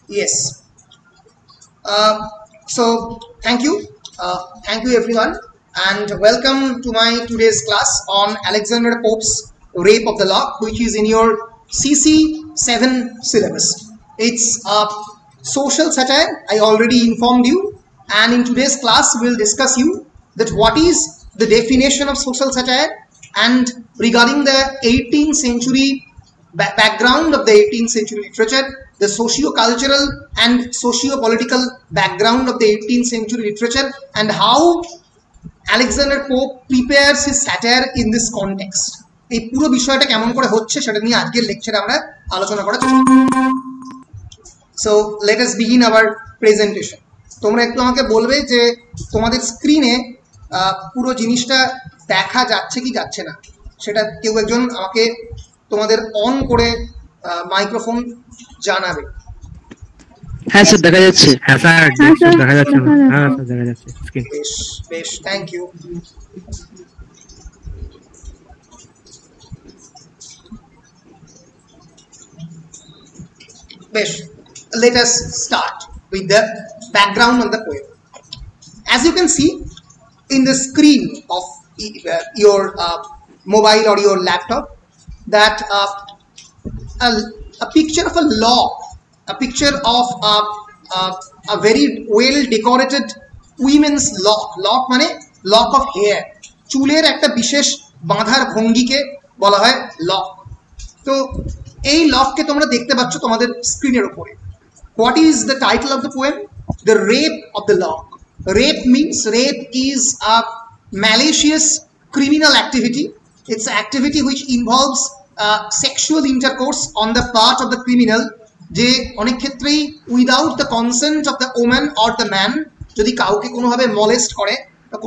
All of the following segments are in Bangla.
Yes. So thank you everyone, and welcome to my today's class on Alexander Pope's Rape of the Lock, which is in your CC7 syllabus. It's a social satire. I already informed you, and in today's class we'll discuss you that what is the definition of social satire, and regarding the 18th century background of the 18th century literature, the socio-cultural and socio-political background of the 18th century literature, and how Alexander Pope prepares his satire in this context. এই পুরো বিষয়টা কেমন করে হচ্ছে সেটা নিয়ে আজকের লেকচারে আমরা আলোচনা করার চেষ্টা করব। So let us begin our presentation. তোমরা একটু আমাকে বলবে যে তোমাদের স্ক্রিনে পুরো জিনিসটা দেখা যাচ্ছে কি যাচ্ছে না, সেটা কেউ একজন আমাকে তোমাদের অন করে মাইক্রোফোন জানাবে। হ্যাঁ স্যার দেখা যাচ্ছে। হ্যাঁ স্যার দেখা যাচ্ছে। হ্যাঁ স্যার দেখা যাচ্ছে স্ক্রিন। বেশ বেশ, থ্যাংক ইউ। বেশ, let us start with the background of the poem. As you can see in the screen of your mobile or your laptop, that a picture of a lock, a picture of a very well decorated women's lock মানে lock of hair, চুলের একটা বিশেষ বাঁধার ভঙ্গিকে বলা হয় লক। তো এই লককে তোমরা দেখতে পাচ্ছ তোমাদের স্ক্রিনের উপরে। What is the title of the poem? The Rape of the Lock. Rape means, rape is a malicious criminal activity. It's an activity which involves sexual intercourse on the part of the criminal, যে অনেক ক্ষেত্রেই without the consent of the woman or the man যদি কাউকে কোনোভাবে মলেস্ট করে বা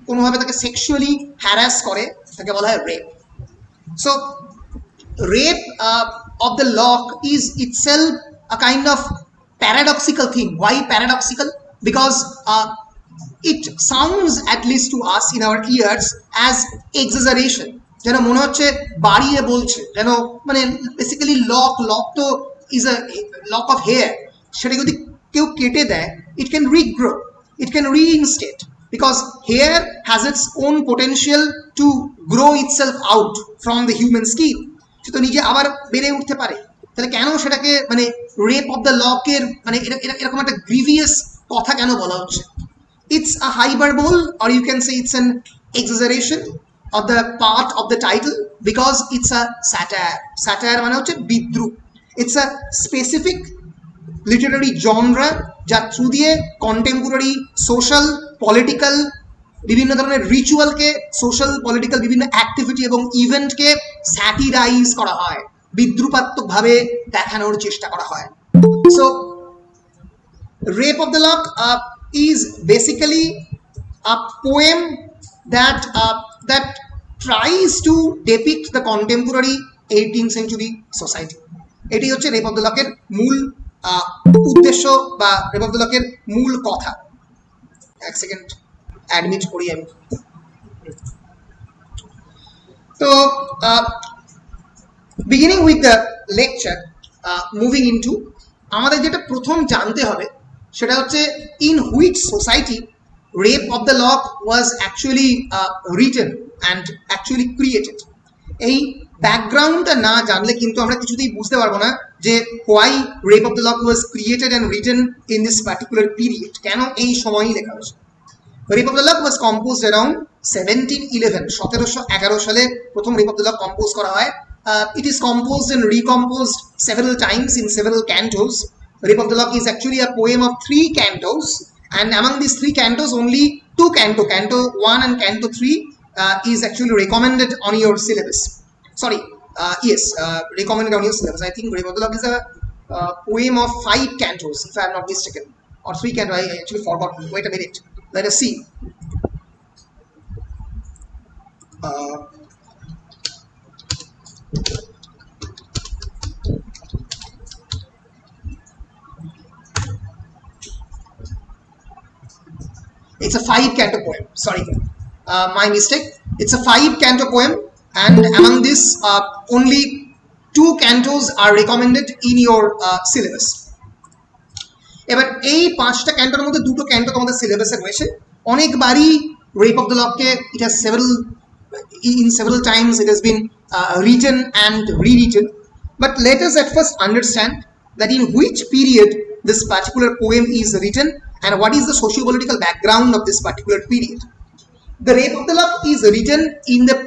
কোনোভাবে তাকে সেক্সুয়ালি হ্যারাস করে, তাকে বলা হয় rape. So rape of the lock is itself a kind of paradoxical thing. Why paradoxical? Because it sounds, at least to us in our ears, as exaggeration. যেন মনে হচ্ছে বাড়িয়ে বলছে, যেন মানে বেসিক্যালি লক তো is a lock of hair, সেটা যদি কেউ কেটে দেয়, it can regrow, it can reinstate, because hair has its own potential to grow itself out from the human skin. সে তো নিজে আবার বেড়ে উঠতে পারে, তাহলে কেন সেটাকে মানে রেপ অফ দ্য লকের মানে এরকম একটা গ্রিভিয়াস কথা কেন বলা হচ্ছে? It's a hyperbole, or you can say it's an exaggeration of the part of the title, because it's a satire. Satire মানে হচ্ছে বিদ্রুপ। It's a specific literary genre, যার থ্রু দিয়ে কন্টেম্পোরারি সোশ্যাল পলিটিক্যাল বিভিন্ন ধরনের রিচুয়ালকে, সোশ্যাল পলিটিক্যাল বিভিন্ন অ্যাক্টিভিটি এবং ইভেন্টকে স্যাটিরাইজ করা হয়, বিদ্রুপাত্মকভাবে দেখানোর চেষ্টা করা হয়। So rape of the lock is basically a poem that tries to depict the contemporary 18th century society. এটি হচ্ছে রেপ অফ দ্য লকের মূল উদ্দেশ্য বা রেপ অফ দ্য লকের মূল কথা। এক সেকেন্ড অ্যাডমিট করি আমি। তো beginning with the lecture, moving into, আমাদের যেটা প্রথম জানতে হবে সেটা হচ্ছে in which society rape of the lock was actually written and actually created. এই ব্যাকগ্রাউন্ডটা না জানলে কিন্তু আমরা কিছুতেই বুঝতে পারবো না যে why rape of the lock was created and written in this particular period, কেন এই সময়ই লেখা হয়েছে। Rape of the Lock was composed around 1711, 1711 সালে প্রথম Rape of the Lock compose করা হয়। It is composed and recomposed several times in several cantos. Rape of the Lock is actually a poem of 3 cantos, and among these 3 cantos, only 2 canto 1 and canto 3 is actually recommended on your syllabus. Sorry, yes, recommended on your syllabus. I think Rape of the Lock is a poem of 5 cantos, if I am not mistaken, or 3 cantos. I actually forgot. Wait a minute. Let us see. It's a 5 canto poem. Sorry, my mistake. It's a 5 canto poem, and among this, only 2 cantos are recommended in your syllabus. এবার এই 5টা ক্যান্টোর মধ্যে 2টো ক্যান্টো তোমাদের সিলেবাসে রয়েছে। অনেকবারই রেপ অফ দ্য লকে it has several times it has been written and rewritten, but let us at first understand that in which period this particular poem is written and what is the socio-political background of this particular period. The Rape of the Lock is written in the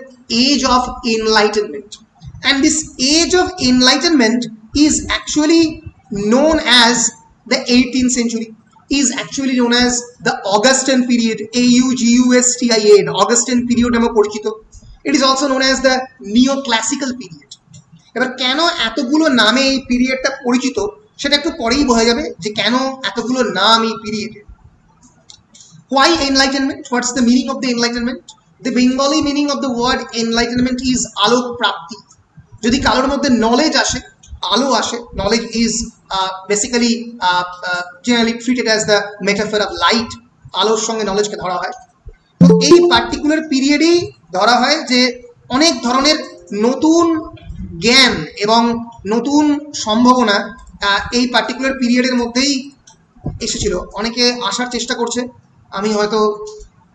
age of enlightenment, and this age of enlightenment is actually known as the 18th century, is actually known as the Augustan period, AUGUSTIN, Augustan period name পরিচিত. It is also known as the neoclassical period. এবার কেন এতগুলো নামে এই পিরিয়ডটা পরিচিত সেটা একটু পরেই বোঝা যাবে যে কেন এতগুলো নাম এই পিরিয়ডে। Why enlightenment? What's the meaning of the enlightenment? The Bengali meaning of the word enlightenment is alok prapti. যদি কারোর মধ্যে নলেজ আসে, আলো আসে, knowledge is basically generally treated as the metaphor of light. আলোর সঙ্গে নলেজকে ধরা হয়। তো এই পার্টিকুলার পিরিয়ডেই ধরা হয় যে অনেক ধরনের নতুন জ্ঞান এবং নতুন সম্ভাবনা এই পার্টিকুলার পিরিয়ডের মধ্যেই এসেছিল। অনেকে আসার চেষ্টা করছে, আমি হয়তো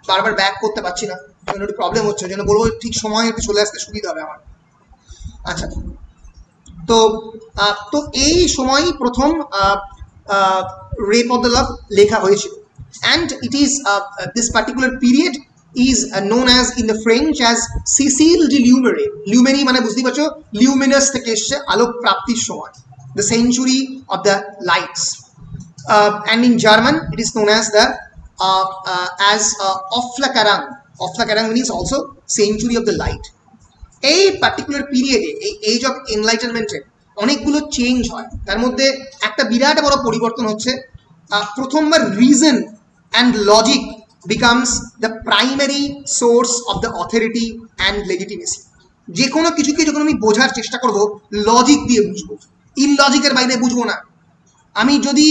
বারবার ব্যাক করতে পারছি না, একটু প্রবলেম হচ্ছে, ওই জন্য বলবো ঠিক সময় একটু চলে আসতে সুবিধা হবে আমার। আচ্ছা, তো তো এই সময়ই প্রথম রেপ অফ দ্য লক লেখা হয়েছিল, and it is this particular period is known as in the French as Cécile de Lumere. Lumere মানে বুঝতেই পারছো luminous থেকে এসছে, আলোক প্রাপ্তির সময়, the century of the lights, and in German it is known as the Aufklärung. Aufklärung means also century of the light. এই পার্টিকুলার পিরিয়ডে, এই এজ অফ এনলাইটেনমেন্টে অনেকগুলো চেঞ্জ হয়। তার মধ্যে একটা বিরাট বড় পরিবর্তন হচ্ছে, প্রথমবার reason and logic becomes the primary source of the authority and legitimacy. যে কোনো কিছুকে যখন আমি বোঝার চেষ্টা করব লজিক দিয়ে বুঝবো, ইললজিকের বাইরে বুঝবো না। আমি যদি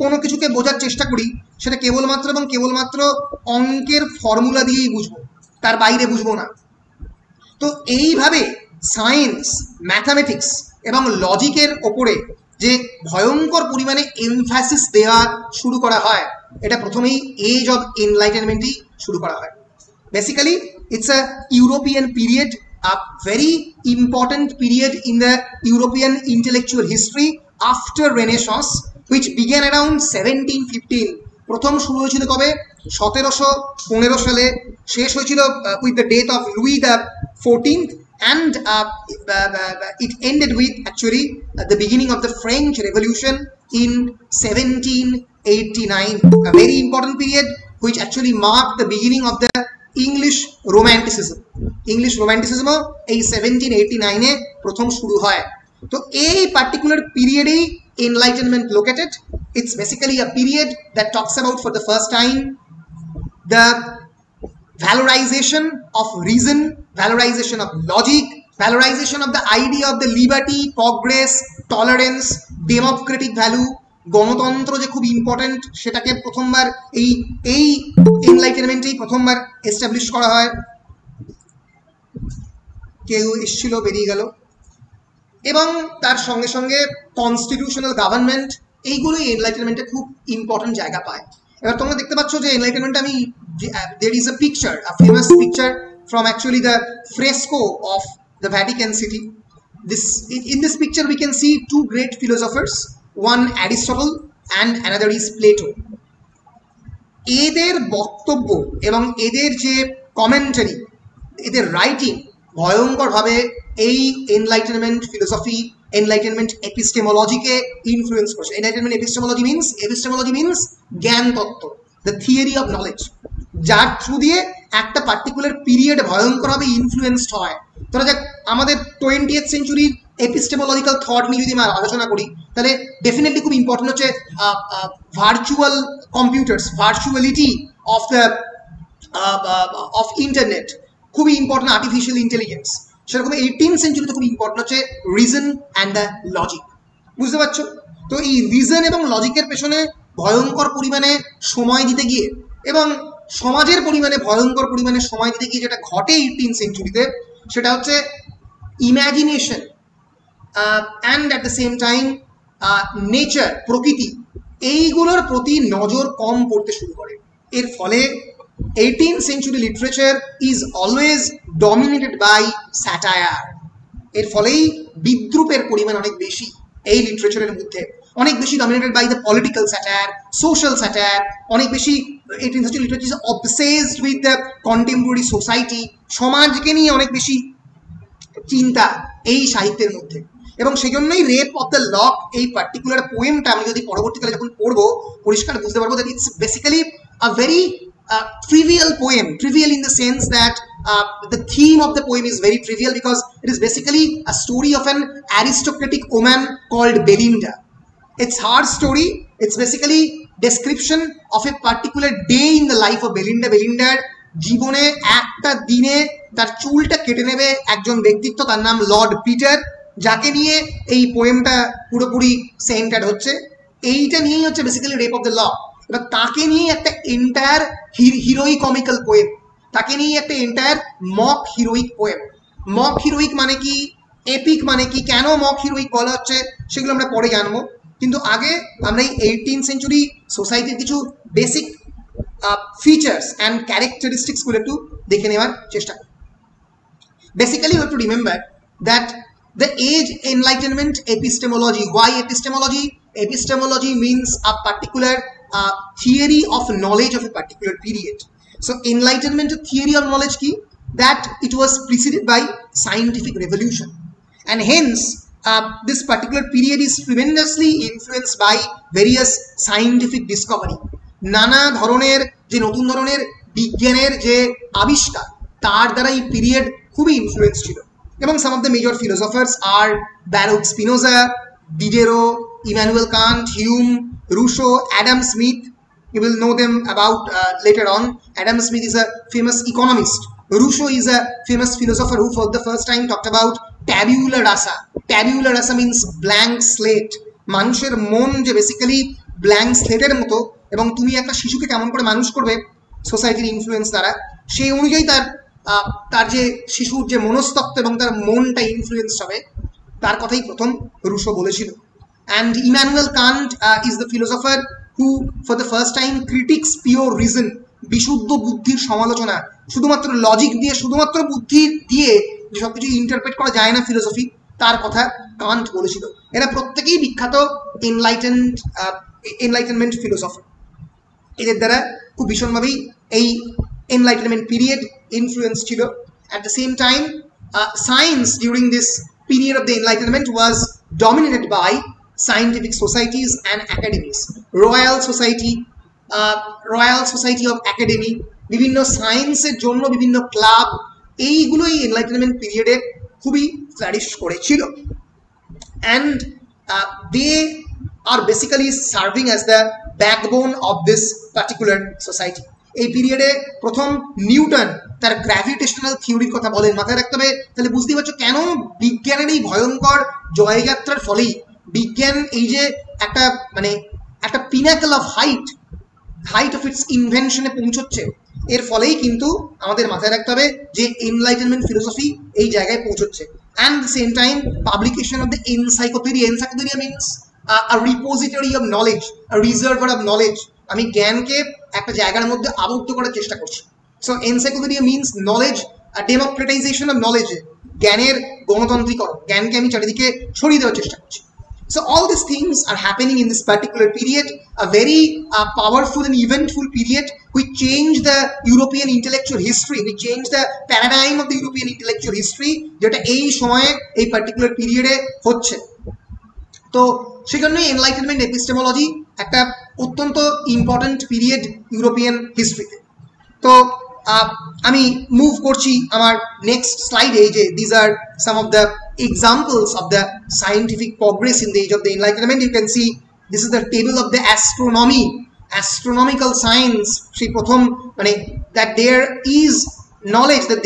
কোনো কিছুকে বোঝার চেষ্টা করি সেটা কেবলমাত্র এবং কেবলমাত্র অঙ্কের ফর্মুলা দিয়েই বুঝবো, তার বাইরে বুঝবো না। তো এইভাবে সায়েন্স, ম্যাথামেটিক্স এবং লজিকের ওপরে যে ভয়ঙ্কর পরিমাণে এমফাসিস দেওয়া শুরু করা হয়, এটা প্রথমেই এজ অফ এনলাইটেনমেন্টই শুরু করা হয়। Basically it's a European period, a very important period in the European intellectual history after renaissance, which began around 1715। প্রথম শুরু হয়েছিল কবে? 1715 সালে, শেষ হয়েছিল with the death of Louis the 14th, and it ended with actually the beginning of the French Revolution in 1789, a very important period which actually marked the beginning of the English Romanticism. English Romanticism এই 1789 এ প্রথম শুরু হয়। তো এই particular পিরিয়ডেই enlightenment located. It's basically a period that talks about for the first time the valorization of reason, valorization of logic, valorization of the idea of the liberty, progress, tolerance, democratic value, গণতন্ত্র যে খুব ইম্পর্টেন্ট সেটাকে প্রথমবার এই এনলাইটেনমেন্টেই প্রথমবার এস্টাবলিশ করা হয়। কেউ এসেছিল, বেরিয়ে গেল। এবং তার সঙ্গে সঙ্গে কনস্টিটিউশনাল গভর্নমেন্ট, এইগুলোই এনলাইটেনমেন্টে খুব ইম্পর্টেন্ট জায়গা পায়। এবার তোমরা দেখতে পাচ্ছ যে এনলাইটেনমেন্ট, আমি there is a picture, a famous picture from actually the fresco of the Vatican City. In this picture we can see two great philosophers, one Aristotle and another is Plato. এদের বক্তব্য এবং এদের যে কমেন্টারি, এদের রাইটিং ভয়ঙ্করভাবে এই এনলাইটেনমেন্ট ফিলোসফি, এনলাইটেনমেন্ট এপিস্টেমোলজিকে ইনফ্লুয়েন্স করছে। এনলাইটেনমেন্ট এপিস্টেমোলজি মিনস জ্ঞান তত্ত্ব, দ্য থিওরি অফ নলেজ, যার থ্রু দিয়ে একটা পার্টিকুলার পিরিয়ড ভয়ঙ্করভাবে ইনফ্লুয়েন্সড হয়। ধরা যাক আমাদের 20th সেঞ্চুরির এপিস্টেমোলজিক্যাল থট নিয়ে যদি আমরা আলোচনা করি, তাহলে ডেফিনেটলি খুব ইম্পর্টেন্ট হচ্ছে virtual computers, virtuality of the of internet, খুবই ইম্পর্টেন্ট আর্টিফিশিয়াল ইন্টেলিজেন্স। সেরকম 18th সেঞ্চুরিতে খুব ইম্পর্টেন্ট হচ্ছে রিজন অ্যান্ড দ্য লজিক। বুঝতে পারছো? তো এই রিজন এবং লজিকের পেছনে ভয়ঙ্কর পরিমাণে সময় দিতে গিয়ে এবং সমাজের পরিমাণে ভয়ঙ্কর পরিমাণে সময় দিতে গিয়ে যেটা ঘটে 18th সেঞ্চুরিতে, সেটা হচ্ছে imagination and at the same time nature, প্রকৃতি, এইগুলোর প্রতি নজর কম পড়তে শুরু করে। এর ফলে 18th century literature is always dominated by satire. এর ফলেই বিদ্রূপের পরিমাণ অনেক বেশি এই লিটারেচারের মধ্যে, অনেক বেশি dominated by the political satire, social satire, অনেক বেশি 18th century literature is obsessed with the contemporary society, সমাজকে নিয়ে অনেক বেশি চিন্তা এই সাহিত্যের মধ্যে। এবং সেই জন্যই রেপ অফ দ্য লক এই পার্টিকুলার পোয়েমটা আমি যদি পরবর্তীকালে যখন পড়বো পরিষ্কার বুঝতে পারবো that it's basically a very trivial poem, trivial in the sense that the theme of the poem is very trivial because it is basically a story of an aristocratic woman called Belinda. It's her story. It's basically description of a particular day in the life of Belinda. বেলিন্ডার জীবনে একটা দিনে তার চুলটা কেটে নেবে একজন ব্যক্তিত্ব, তার নাম লর্ড পিটার, যাকে নিয়ে এই পোয়েমটা পুরোপুরি সেন্টার্ড হচ্ছে। এইটা নিয়েই হচ্ছে basically rape of the lock. এবার তাকে নিয়ে একটা এন্টায়ার হিরোইক কমিক্যাল পোয়েম, তাকে নিয়ে একটা entire mock heroic poem. Mock heroic মানে কি, এপিক মানে কি, কেন মক হিরোইক বলা হচ্ছে সেগুলো আমরা পরে জানবো। কিন্তু আগে আমরা এই 18th century সোসাইটির কিছু বেসিক ফিচার্স অ্যান্ড ক্যারেক্টারিস্টিক্সগুলো একটু দেখে নেওয়ার চেষ্টা করি। Basically you have to remember that the age enlightenment epistemology. Why epistemology? Epistemology means a particular theory of knowledge of a particular period. So enlightenment theory of knowledge ki that it was preceded by scientific revolution, and hence this particular period is tremendously influenced by various scientific discovery. নানা ধরনের যে নতুন ধরনের বিজ্ঞানের যে আবিষ্কার তার দ্বারা এই পিরিয়ড খুবই ইনফ্লুয়েন্স ছিল। এবং some of the major philosophers are Baruch Spinoza, Diderot, Immanuel Kant, Hume, Rousseau, Adam Smith. You will know them about later on. Adam Smith is a famous economist. Rousseau is a famous philosopher who for the first time talked about tabula rasa. Tabula rasa means blank slate. মানুষের মন যে বেসিক্যালি ব্ল্যাঙ্ক স্লেটের মতো, এবং তুমি একটা শিশুকে কেমন করে মানুষ করবে সোসাইটির ইনফ্লুয়েন্স দ্বারা, সেই অনুযায়ী তার যে শিশুর যে মনস্তত্ত্ব এবং তার মনটা ইনফ্লুয়েন্স হবে, তার কথাই প্রথম রুশো বলেছিল। And Immanuel Kant is the philosopher who for the first time critics pure reason, বিশুদ্ধ বুদ্ধির সমালোচনা, শুধুমাত্র লজিক দিয়ে, শুধুমাত্র বুদ্ধি দিয়ে যে সব কিছু ইন্টারপ্রেট করা যায় না ফিলোসফি, তার কথা কান্ট বলেছিল। এরা প্রত্যেকেই বিখ্যাত এনলাইটেনমেন্ট ফিলোসফার। এদের দ্বারা খুব ভীষণভাবেই এই enlightenment period influence chilo. At the same time, science during this period of the enlightenment was dominated by scientific societies and academies. Royal Society of Academy, বিভিন্ন সায়েন্সের জন্য বিভিন্ন ক্লাব, এইগুলো এই এনলাইটেনমেন্ট পিরিয়ডে খুবই ফ্লারিশ করেছিল। and they are basically serving as the backbone of this particular society. এই পিরিয়ডে প্রথম নিউটন তার গ্র্যাভিটেশনাল থিওরির কথা বলেন। মাথায় রাখতে হবে, তাহলে বুঝতেই পারছো কেন বিজ্ঞানের এই ভয়ঙ্কর জয়যাত্রার ফলেই বিজ্ঞান এই যে একটা pinnacle of height of its ইনভেনশনে পৌঁছচ্ছে, এর ফলেই কিন্তু আমাদের মাথায় রাখতে হবে যে এনলাইটেনমেন্ট ফিলোসফি এই জায়গায় পৌঁছচ্ছে। And the same time publication of the encyclopedia means a repository of knowledge, a reservoir of knowledge. আমি জ্ঞানকে একটা জায়গার মধ্যে আবদ্ধ করার চেষ্টা করছি। So encyclopedia means knowledge, democratization of knowledge, জ্ঞানের গণতান্ত্রিকরণ, জ্ঞানকে আমি চারিদিকে ছড়িয়ে দেওয়ার চেষ্টা করছি। So all these things are happening in this particular period, a very powerful and eventful period which changed the European intellectual history, which changed the paradigm of the European intellectual history, যেটা এই সময়ে এই পার্টিকুলার পিরিয়ডে হচ্ছে। তো সেজন্যই এনলাইটেনমেন্ট এপিস্টেমোলজি একটা অত্যন্ত ইম্পর্টেন্ট পিরিয়ড ইউরোপিয়ান হিস্ট্রিতে। তো আমি মুভ করছি আমার নেক্সট স্লাইডে, যে these are some of the examples of the scientific progress in the age of the enlightenment. You can see this is the table of the astronomical science. Shri Pratham, that there is knowledge, that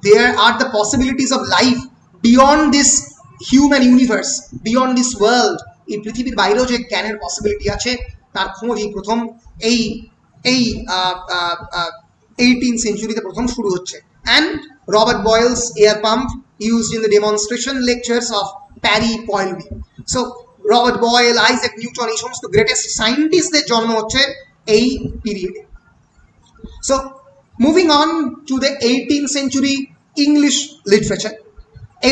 there are the possibilities of life beyond this human universe, beyond this world. এই পৃথিবীর বাইরেও যে জ্ঞানের পসিবিলিটি আছে তার খোঁজ এই প্রথম এই 18th centuryতে প্রথম শুরু হচ্ছে। And Robert Boyle's air pump used in the demonstration lectures of Parry Poileville. So Robert boil, Isaac Newton, এই সমস্ত গ্রেটেস্ট সায়েন্টিস্টদের জন্ম হচ্ছে এই পিরিয়ডে। So moving on to the 18th century English literature.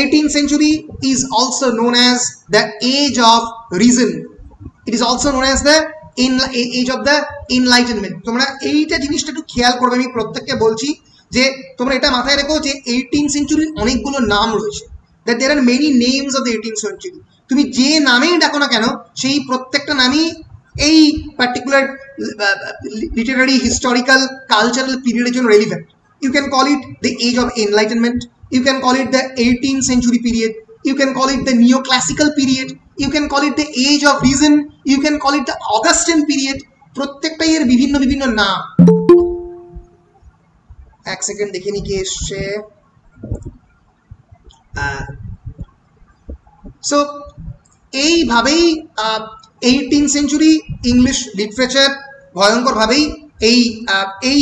18th century is also known as the age of reason. It is also known as the age of the enlightenment. তোমরা এইটা জিনিসটা একটু খেয়াল করবে, আমি প্রত্যেককে বলছি যে তোমরা এটা মাথায় রেখো যে 18th century অনেকগুলো নাম রয়েছে, that there are many names of the 18th century. তুমি যে নামেই ডাকো না কেন সেই প্রত্যেকটা নামই এই পার্টিকুলার লিটারারি, হিস্টোরিক্যাল, কালচারাল পিরিয়ডের জন্য relevant. You can call it the age of enlightenment, you can call it the 18th century period, you can call it the neoclassical period, you can call it the age of reason, you can call it the Augustan period. প্রত্যেকটাই এর বিভিন্ন বিভিন্ন নাম। এক সেকেন্ড দেখে নি কি এসছে। সো এইভাবেই 18th century ইংলিশ লিটারেচার ভয়ঙ্করভাবেই এই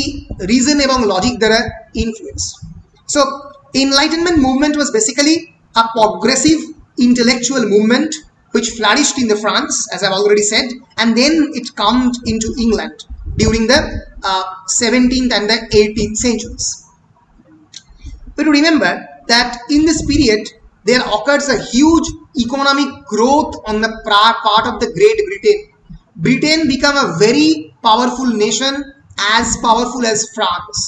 রিজন এবং লজিক দ্বারা influence. So Enlightenment movement was basically a progressive intellectual movement which flourished in the France, as I've already said, and then it came into England during the 17th and the 18th centuries. But to remember that in this period there occurs a huge economic growth on the part of the Great Britain. Britain became a very powerful nation, as powerful as France,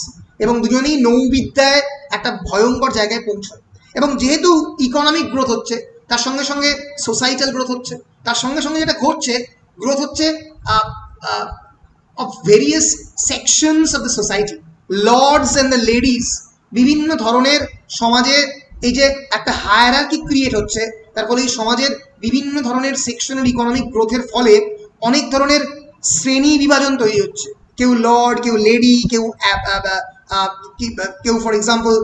এবং দুজনেই নৌবিদ্যায় একটা ভয়ঙ্কর জায়গায় পৌঁছায়। এবং যেহেতু ইকোনমিক গ্রোথ হচ্ছে, তার সঙ্গে সঙ্গে সোসাইটাল গ্রোথ হচ্ছে, তার সঙ্গে সঙ্গে যেটা ঘটছে, গ্রোথ হচ্ছে of various sections of the society, lords and the ladies, বিভিন্ন ধরনের সমাজে এই যে একটা হায়ারার্কি ক্রিয়েট হচ্ছে, তার ফলে এই সমাজের বিভিন্ন ধরনের সেকশনাল ইকোনমিক গ্রোথের ফলে অনেক ধরনের শ্রেণী বিভাজন তৈরি হচ্ছে। কেউ লর্ড, কেউ লেডি, কেউ ফর এক্সাম্পল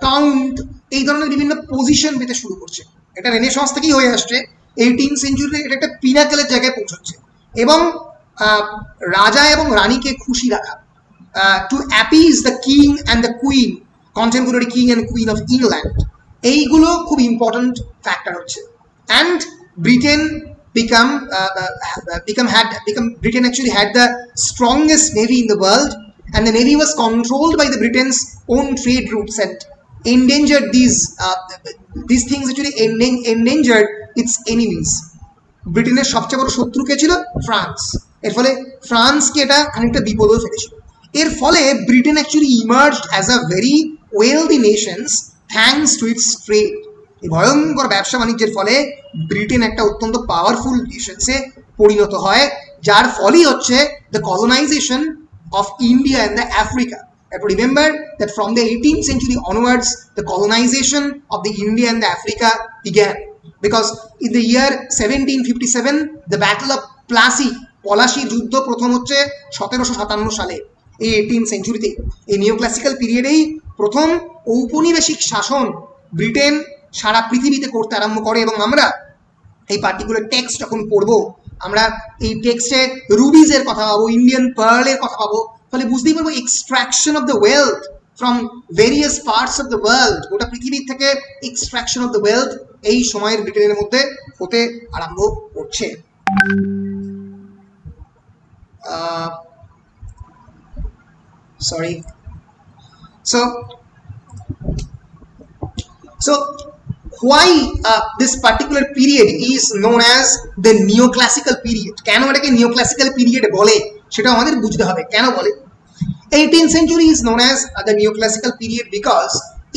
কাউন্ট, এই ধরনের বিভিন্ন পজিশন পেতে শুরু করছে। এটা রেনেসাঁস থেকেই হয়ে আসছে, 18th century এটা একটা পিনাকেলের জায়গায় পৌঁছচ্ছে। এবং রাজা এবং রানীকে খুশি রাখা, to appease the king and the queen, contemporary king and queen of England, এইগুলো খুব ইম্পর্টেন্ট ফ্যাক্টর হচ্ছে। And Britain Britain actually had the strongest navy in the world, and the navy was controlled by the Britain's own trade routes and endangered these things actually endangered its enemies. ব্রিটেনের সবচেয়ে বড় শত্রু কে ছিল? ফ্রান্স। এর ফলে ফ্রান্সকে এটা খানিকটা বিপদেও ফেলেছিল। এর ফলে Britain actually emerged as a very wealthy Nations thanks to its trade. এই ভয়ঙ্কর ব্যবসা বাণিজ্যের ফলে ব্রিটেন একটা অত্যন্ত পাওয়ারফুল নেশনসে পরিণত হয়, যার ফলই হচ্ছে the colonisation of India and the Africa. I have to remember that from the 18th century onwards, the colonization of the India and the Africa began. Because in the year 1757, the Battle of Plassey, Palashi যুদ্ধ প্রথম হচ্ছে 1757 সালে, এই 18th centuryতে। এই নিওক্লাসিক্যাল পিরিয়ডেই প্রথম ঔপনিবেশিক শাসন ব্রিটেন সারা পৃথিবীতে করতে আরম্ভ করে। এবং আমরা এই পার্টিকুলার টেক্সট যখন পড়বো, আমরা এই টেক্সটে রুবিজের কথা পাবো, ইন্ডিয়ান পার্লের কথা পাবো, ফলে বুঝতেই পারবো extraction of the wealth from various parts of the world, গোটা পৃথিবীর থেকে এক্সট্রাকশন অফ দ্য ওয়েলথ এই সময়ের ব্রিটেনের মধ্যে হতে আরম্ভ করছে। Sorry so why this particular period is known as the neoclassical period? কেন এটাকে neoclassical period বলে সেটা আমাদের বুঝতে হবে। কেন বলে? 18th century is known as the neoclassical period because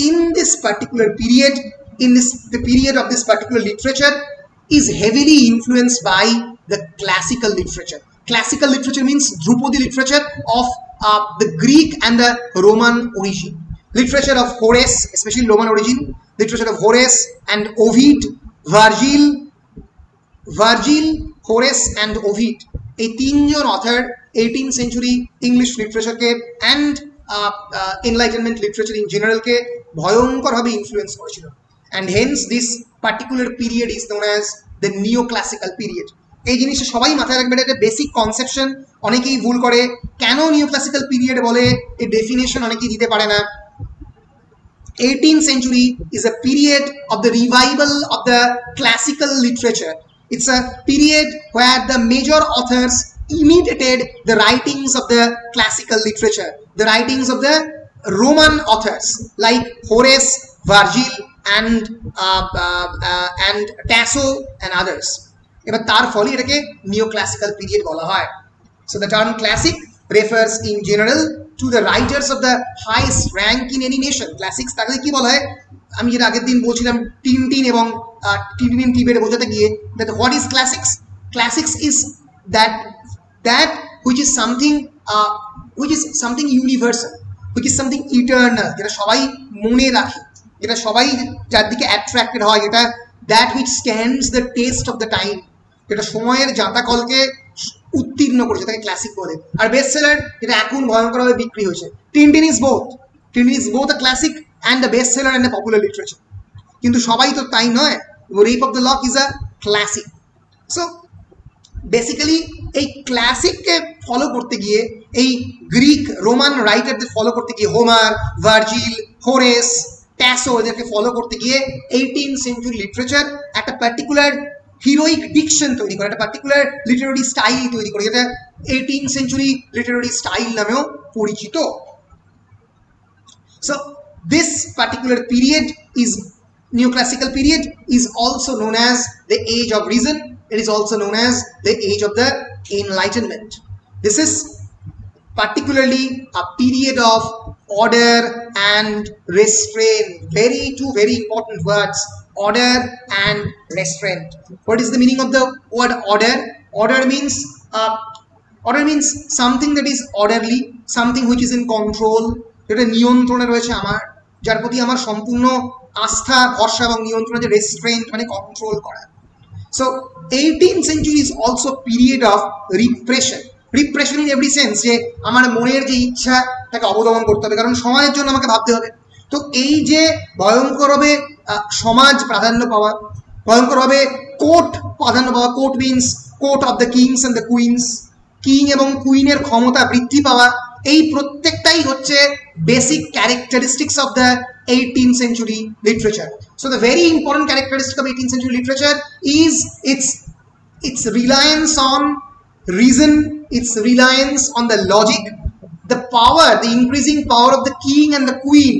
in this particular period, the period of this particular literature is heavily influenced by the classical literature. Classical literature means Drupadi literature of the Greek and the Roman origin. Literature of Horace, especially Roman origin, literature of Horace and Ovid, Virgil, Horace and Ovid, এই তিনজন অথর 18th century ইংলিশ লিটারেচারকে অ্যান্ড এনলাইটেনমেন্ট লিটারেচার ইন জেনারেলকে ভয়ঙ্করভাবে ইনফ্লুয়েন্স করেছিল। And hence this particular period is known as the neoclassical period. এই জিনিসটা সবাই মাথায় রাখবে, এটা একটা বেসিক কনসেপশন। অনেকেই ভুল করে, কেন নিওক্লাসিক্যাল পিরিয়ড বলে এই ডেফিনেশন অনেকেই দিতে পারে না। 18th century is a period of the revival of the classical literature. It's a period where the major authors imitated the writings of the classical literature, the writings of the Roman authors like Horace, Virgil, and Tasso and others. এবার তার ফলে এটাকে নিওক্লাসিক্যাল পিরিয়ড বলা হয়. So the term classic refers in general to the writers of the highest rank in any nation. Classics তাকে কি বলা হয়? আমি যেটা আগের দিন বলছিলাম টিনটিন এবং টিনটিন টিবেটে বোঝাতে গিয়ে, that what is classics? Classics is that which is something universal, which is something eternal, যেটা সবাই মনে রাখে, যেটা সবাই যার দিকে অ্যাট্রাক্টেড হয়, যেটা that which stands the test of the time, যেটা সময়ের জাঁতাকলকে উত্তীর্ণ করেছে, তাকে ক্লাসিক বলে. আর বেস্ট সেলার যেটা এখন ভয়ঙ্করভাবে বিক্রি হয়েছে, Tintin is both a classic and a best seller and a popular literature. কিন্তু সবাই তো তাই নয়. Rape of the lock is a classic. So basically এই ক্লাসিককে ফলো করতে গিয়ে, এই গ্রিক রোমান রাইটারদের ফলো করতে গিয়ে, হোমার, ভার্জিল, হোরেস, ট্যাসো, এদেরকে ফলো করতে গিয়ে 18th century লিটারেচার একটা পার্টিকুলার হিরোইক ডিকশন তৈরি করে, একটা পার্টিকুলার লিটারারি স্টাইল তৈরি করে, যেটা 18th century লিটারারি স্টাইল নামেও পরিচিত. So this particular period is neoclassical period is also known as the age of reason. It is also known as the age of the enlightenment. This is particularly a period of order and restraint. Two very important words, order and restraint. What is the meaning of the word order? Order means something that is orderly, something which is in control, যেটা নিয়ন্ত্রণে রয়েছে আমার, যার প্রতি আমার সম্পূর্ণ আস্থা, ভরসা এবং নিয়ন্ত্রণ, যে রেস্ট্রেন্ট মানে কন্ট্রোল করা. So 18th century is also period of repression in every sense, যে আমার মনের যে ইচ্ছা তাকে অবদমন করতে হবে, কারণ সমাজের জন্য আমাকে ভাবতে হবে. তো এই যে ভয়ঙ্করভাবে সমাজ প্রাধান্য পাওয়া, ভয়ঙ্করভাবে কোর্ট প্রাধান্য পাওয়া, court means court of the kings and the queens, king এবং কুইনের ক্ষমতা বৃদ্ধি পাওয়া, এই প্রত্যেকটাই হচ্ছে basic characteristics of the 18th century literature. So the very important characteristic of 18th century literature is its reliance on reason, its reliance on the logic, the power, the increasing power of the king and the queen,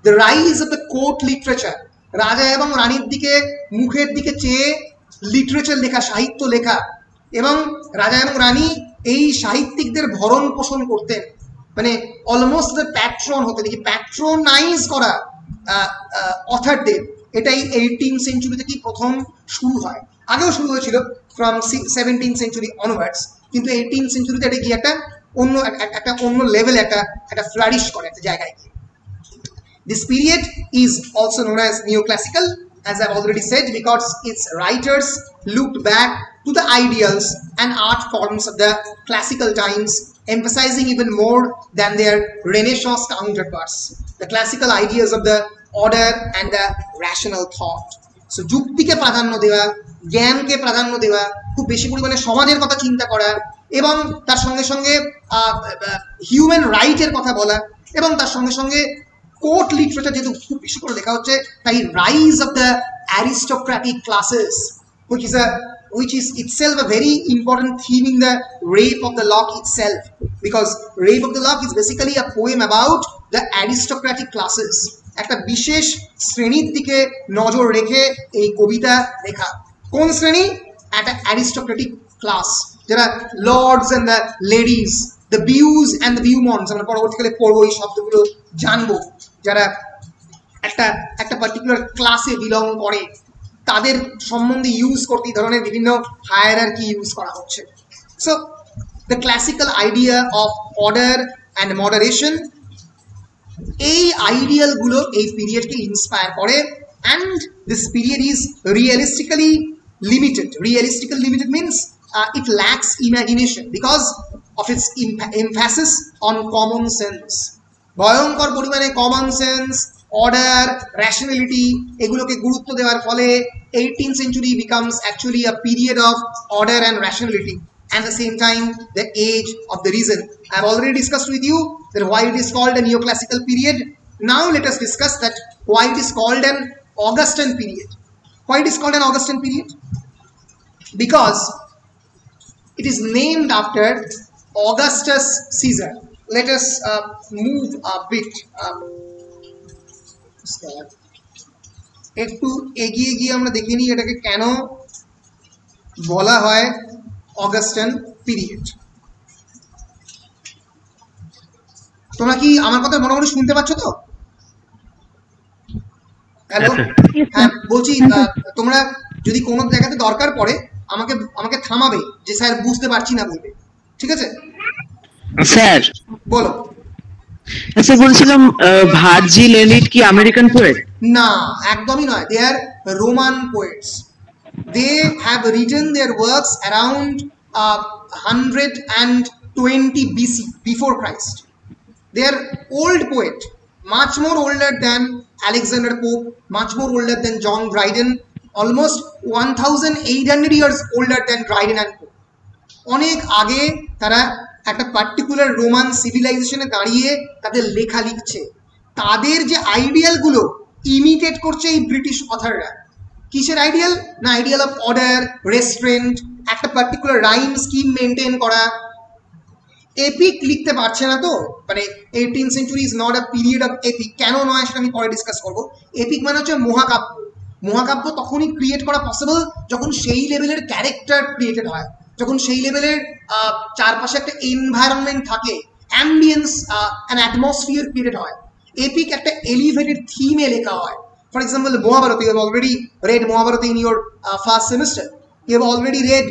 the rise of the court literature. রাজা এবং রানীর দিকে, মুখের দিকে চেয়ে লিটারেচার লেখা, সাহিত্য লেখা, এবং রাজা এবং রানী এই সাহিত্যিকদের ভরণ পোষণ করতেন, মানে অলমোস্ট দ্য প্যাট্রন হতে দেখি, প্যাট্রোনাইজ করা অথারদের, এটাই 18th century থেকেই প্রথম শুরু হয়. আগেও শুরু হয়েছিল ফ্রম 17th century অনওয়ার্ডস, কিন্তু 18th century তে এটা গিয়ে একটা অন্য লেভেল, একটা ফ্লারিশ করে একটা জায়গায় গিয়ে. This period is also known as neoclassical, as I've already said, because its writers looked back to the ideals and art forms of the classical times, emphasizing even more than their Renaissance counterparts the classical ideas of the order and the rational thought. So যুক্তিকে প্রাধান্য দেওয়া, জ্ঞানকে প্রাধান্য দেওয়া, খুব বেশি পরিমাণে সমাজের কথা চিন্তা করা, এবং তার সঙ্গে সঙ্গে হিউম্যান রাইটের কথা বলা, এবং তার সঙ্গে সঙ্গে কোর্ট লিটারেচার যেহেতু খুব বেশি করে লেখা হচ্ছে, তাই rise of the aristocratic classes, which is itself a very important theme in the Rape of the Lock itself, because Rape of the Lock is basically a poem about the aristocratic classes. একটা বিশেষ শ্রেণীর দিকে নজর রেখে এই কবিতা লেখা. কোন শ্রেণী? একটা অ্যারিস্টোক্রেটিক ক্লাস, যারা lords and the ladies, the beaus and the beau mondes, আমরা পরবর্তীকালে পড়বো, এই শব্দগুলো জানবো, যারা একটা পার্টিকুলার ক্লাসে বিলং করে, তাদের সম্বন্ধে ইউজ করতে এই ধরনের বিভিন্ন হায়ারার্কি ইউজ করা হচ্ছে. So the classical idea of order and moderation, এই আইডিয়ালগুলো এই পিরিয়ডকে ইন্সপায়ার করে, and this period is realistically limited. Realistically limited means it lacks imagination because of its emphasis on common sense. ভয়ঙ্কর পরিমাণে কমন সেন্স, অর্ডার, র্যাশনালিটি, এগুলোকে গুরুত্ব দেওয়ার ফলে 18th century becomes actually a period of order and rationality, and at the same time the age of the reason. I have already discussed with you that why it is called a neoclassical period. Now let us discuss that why it is called an Augustan period. Why it is called an Augustan period? Because it is named after Augustus Caesar. Let us move a bit. একটু এগিয়ে গিয়ে আমরা দেখে নিই এটাকে কেন বলা হয় অগাস্টান পিরিয়ড। তোমরা কি আমার কথা মোটামুটি শুনতে পাচ্ছ তো? হ্যালো, হ্যাঁ বলছি, তোমরা যদি কোনো জায়গাতে দরকার পড়ে আমাকে থামাবে যে স্যার বুঝতে পারছি না বলবে, ঠিক আছে? স্যার বলো। আচ্ছা, বলছিলাম ভার্জিল এলিট কি আমেরিকান পোয়েট? না, একদমই নয়। They are Roman poets. They have written their works around 120 BC, before Christ. They are old poet, much more older than Alexander Pope, much more older than John Dryden, almost 1800 years older than Dryden and Pope. অনেক আগে তারা একটা পার্টিকুলার রোমান সিভিলাইজেশনে দাঁড়িয়ে তাদের লেখা লিখছে। তাদের যে আইডিয়ালগুলো ইমিটেট করছে এই ব্রিটিশ অথাররা। কিসের আইডিয়াল? না, আইডিয়াল অফ অর্ডার, রেস্টুরেন্ট, একটা পার্টিকুলার রাইম স্কিম মেনটেন করা। এপিক লিখতে পারছে না তো, মানে 18th century is not a period of epic. কেন নয় সেটা আমি পরে ডিসকাস করবো। এপিক মানে হচ্ছে মহাকাব্য। মহাকাব্য তখনই ক্রিয়েট করা পসিবল যখন সেই লেভেলের ক্যারেক্টার ক্রিয়েটেড হয়, যখন সেই লেভেলের চারপাশে একটা এনভায়রনমেন্ট থাকে, অ্যাম্বিয়েন্স অ্যান্ড অ্যাটমসফিয়ার ক্রিয়েটেড হয়। এপিক একটা এলিভেটেড থিমে লেখা হয়। For example, Mahabharata, you have already read Mahabharata in your first semester. You have already read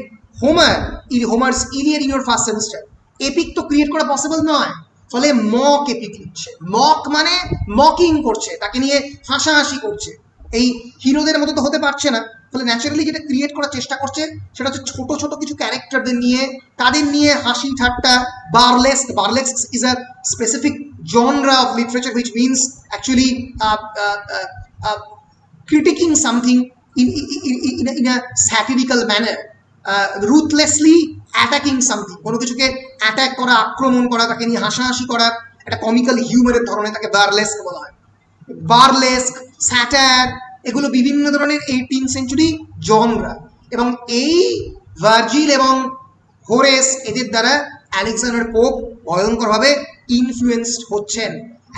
Homer's Iliad in your first semester. Epic তো ক্রিয়েট করা পসিবল নয়, ফলে মক এপিক লিখছে। মক মানে মকিং করছে, তাকে নিয়ে হাসাহাসি করছে। এই হিরোদের মতো তো হতে পারছে না, ফলে ন্যাচারালি যেটা ক্রিয়েট করার চেষ্টা করছে সেটা হচ্ছে ছোট ছোট কিছু ক্যারেক্টারদের নিয়ে, তাদের নিয়ে হাসি ঠাট্টা। Burlesque is a specific genre of literature which means actually critiquing something in a satirical manner, ruthlessly attacking something, কোনো কিছুকে অ্যাটাক করা, আক্রমণ করা, তাকে নিয়ে হাসাহাসি করা, একটা কমিক্যাল হিউমারের ধরনে, তাকে বার্লেস্ক বলা হয়। বার্লেস্ক, স্যাটার, এগুলো বিভিন্ন ধরনের 18th century জনরা। এবং এই ভার্জিল এবং হোরেস, এদের দ্বারা আলেকজান্ডার পোপ ভয়ঙ্করভাবে ইনফ্লুয়েন্সড হচ্ছেন।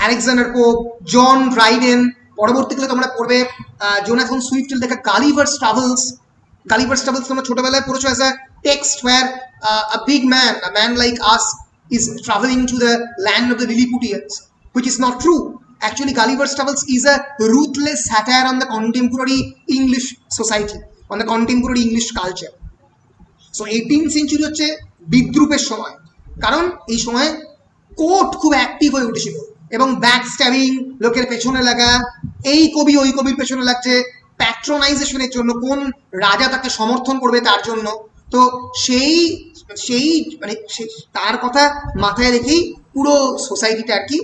আলেকজান্ডার পোপ, জন ড্রাইডেন, পরবর্তীকালে তোমরা পড়বে জোনাথন সুইফটের লেখা গালিভার্স ট্রাভেলস। গালিভার্স ট্রাভেলস তোমরা ছোটবেলায় পড়েছো as a text where a big man, a man like us, is traveling to the land of the Lilliputians, which is not true. Actually, Gulliver's Travels is a ruthless satire on the contemporary English society, on the contemporary English culture. So 18th century হচ্ছে বিদ্রুপের সময়, কারণ এই সময় কোর্ট খুব অ্যাক্টিভ হয়ে উঠেছিল এবং ব্যাক স্ট্যাবিং, লোকের পেছনে লাগা, এই কবি ওই কবির পেছনে লাগছে প্যাট্রোনাইজেশনের জন্য, কোন রাজা তাকে সমর্থন করবে তার জন্য। তো সেই মানে তার কথা মাথায় রেখেই পুরো সোসাইটিটা আর কি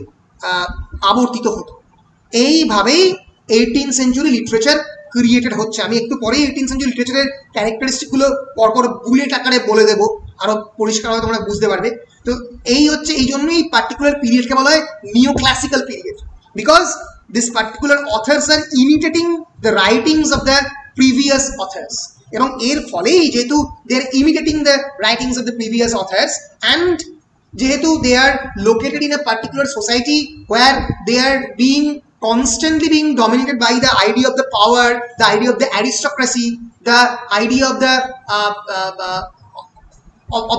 আবর্তিত হতো। এইভাবেই 18th century লিটারেচার ক্রিয়েটেড হচ্ছে। আমি একটু পরেই 18th century লিটারেচারের ক্যারেক্টারিস্টিকগুলো পরপর বুলেট আকারে বলে দেবো, আরো পরিষ্কারভাবে তোমরা বুঝতে পারবে। তো এই হচ্ছে, এই জন্যই পার্টিকুলার পিরিয়ডকে বলা হয় neo classical period, because this particular authors are imitating the writings of the previous authors. এবং এর ফলেই যেহেতু they are imitating the writings of the previous authors, and যেহেতু they are located in a particular society where they are constantly being dominated by the idea of the power, the idea of the aristocracy, the idea of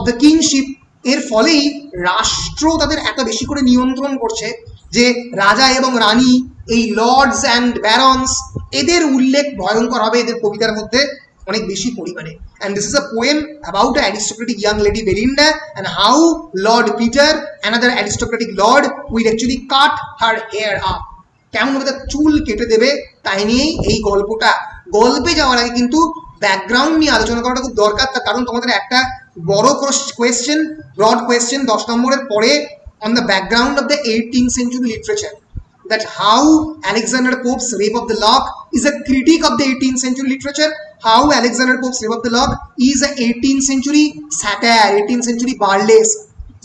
the kingship, এর ফলেই রাষ্ট্র তাদের এত বেশি করে নিয়ন্ত্রণ করছে যে রাজা এবং রানী, এই লর্ডস অ্যান্ড ব্যারনস, এদের উল্লেখ ভয়ঙ্কর হবে এদের কবিতার মধ্যে অনেক বেশি পরিমাণে। And this is a poem about an aristocratic young lady Belinda and how Lord Peter, another aristocratic lord, will actually cut her hair up. কেমন ভাবে তার চুল কেটে দেবে তাই নিয়েই এই গল্পটা। গল্পে যাওয়ার আগে কিন্তু ব্যাকগ্রাউন্ড নিয়ে আলোচনা করাটা খুব দরকার, তার কারণ তোমাদের একটা বড় কোয়েশ্চেন, ব্রড কোয়েশ্চেন 10 নম্বরের পরে on the background of the 18th century literature, that how Alexander Pope's Rape of the Lock is a critique of the 18th century literature, how Alexander Pope's Rape of the Lock is a 18th century satire, 18th century burlesque.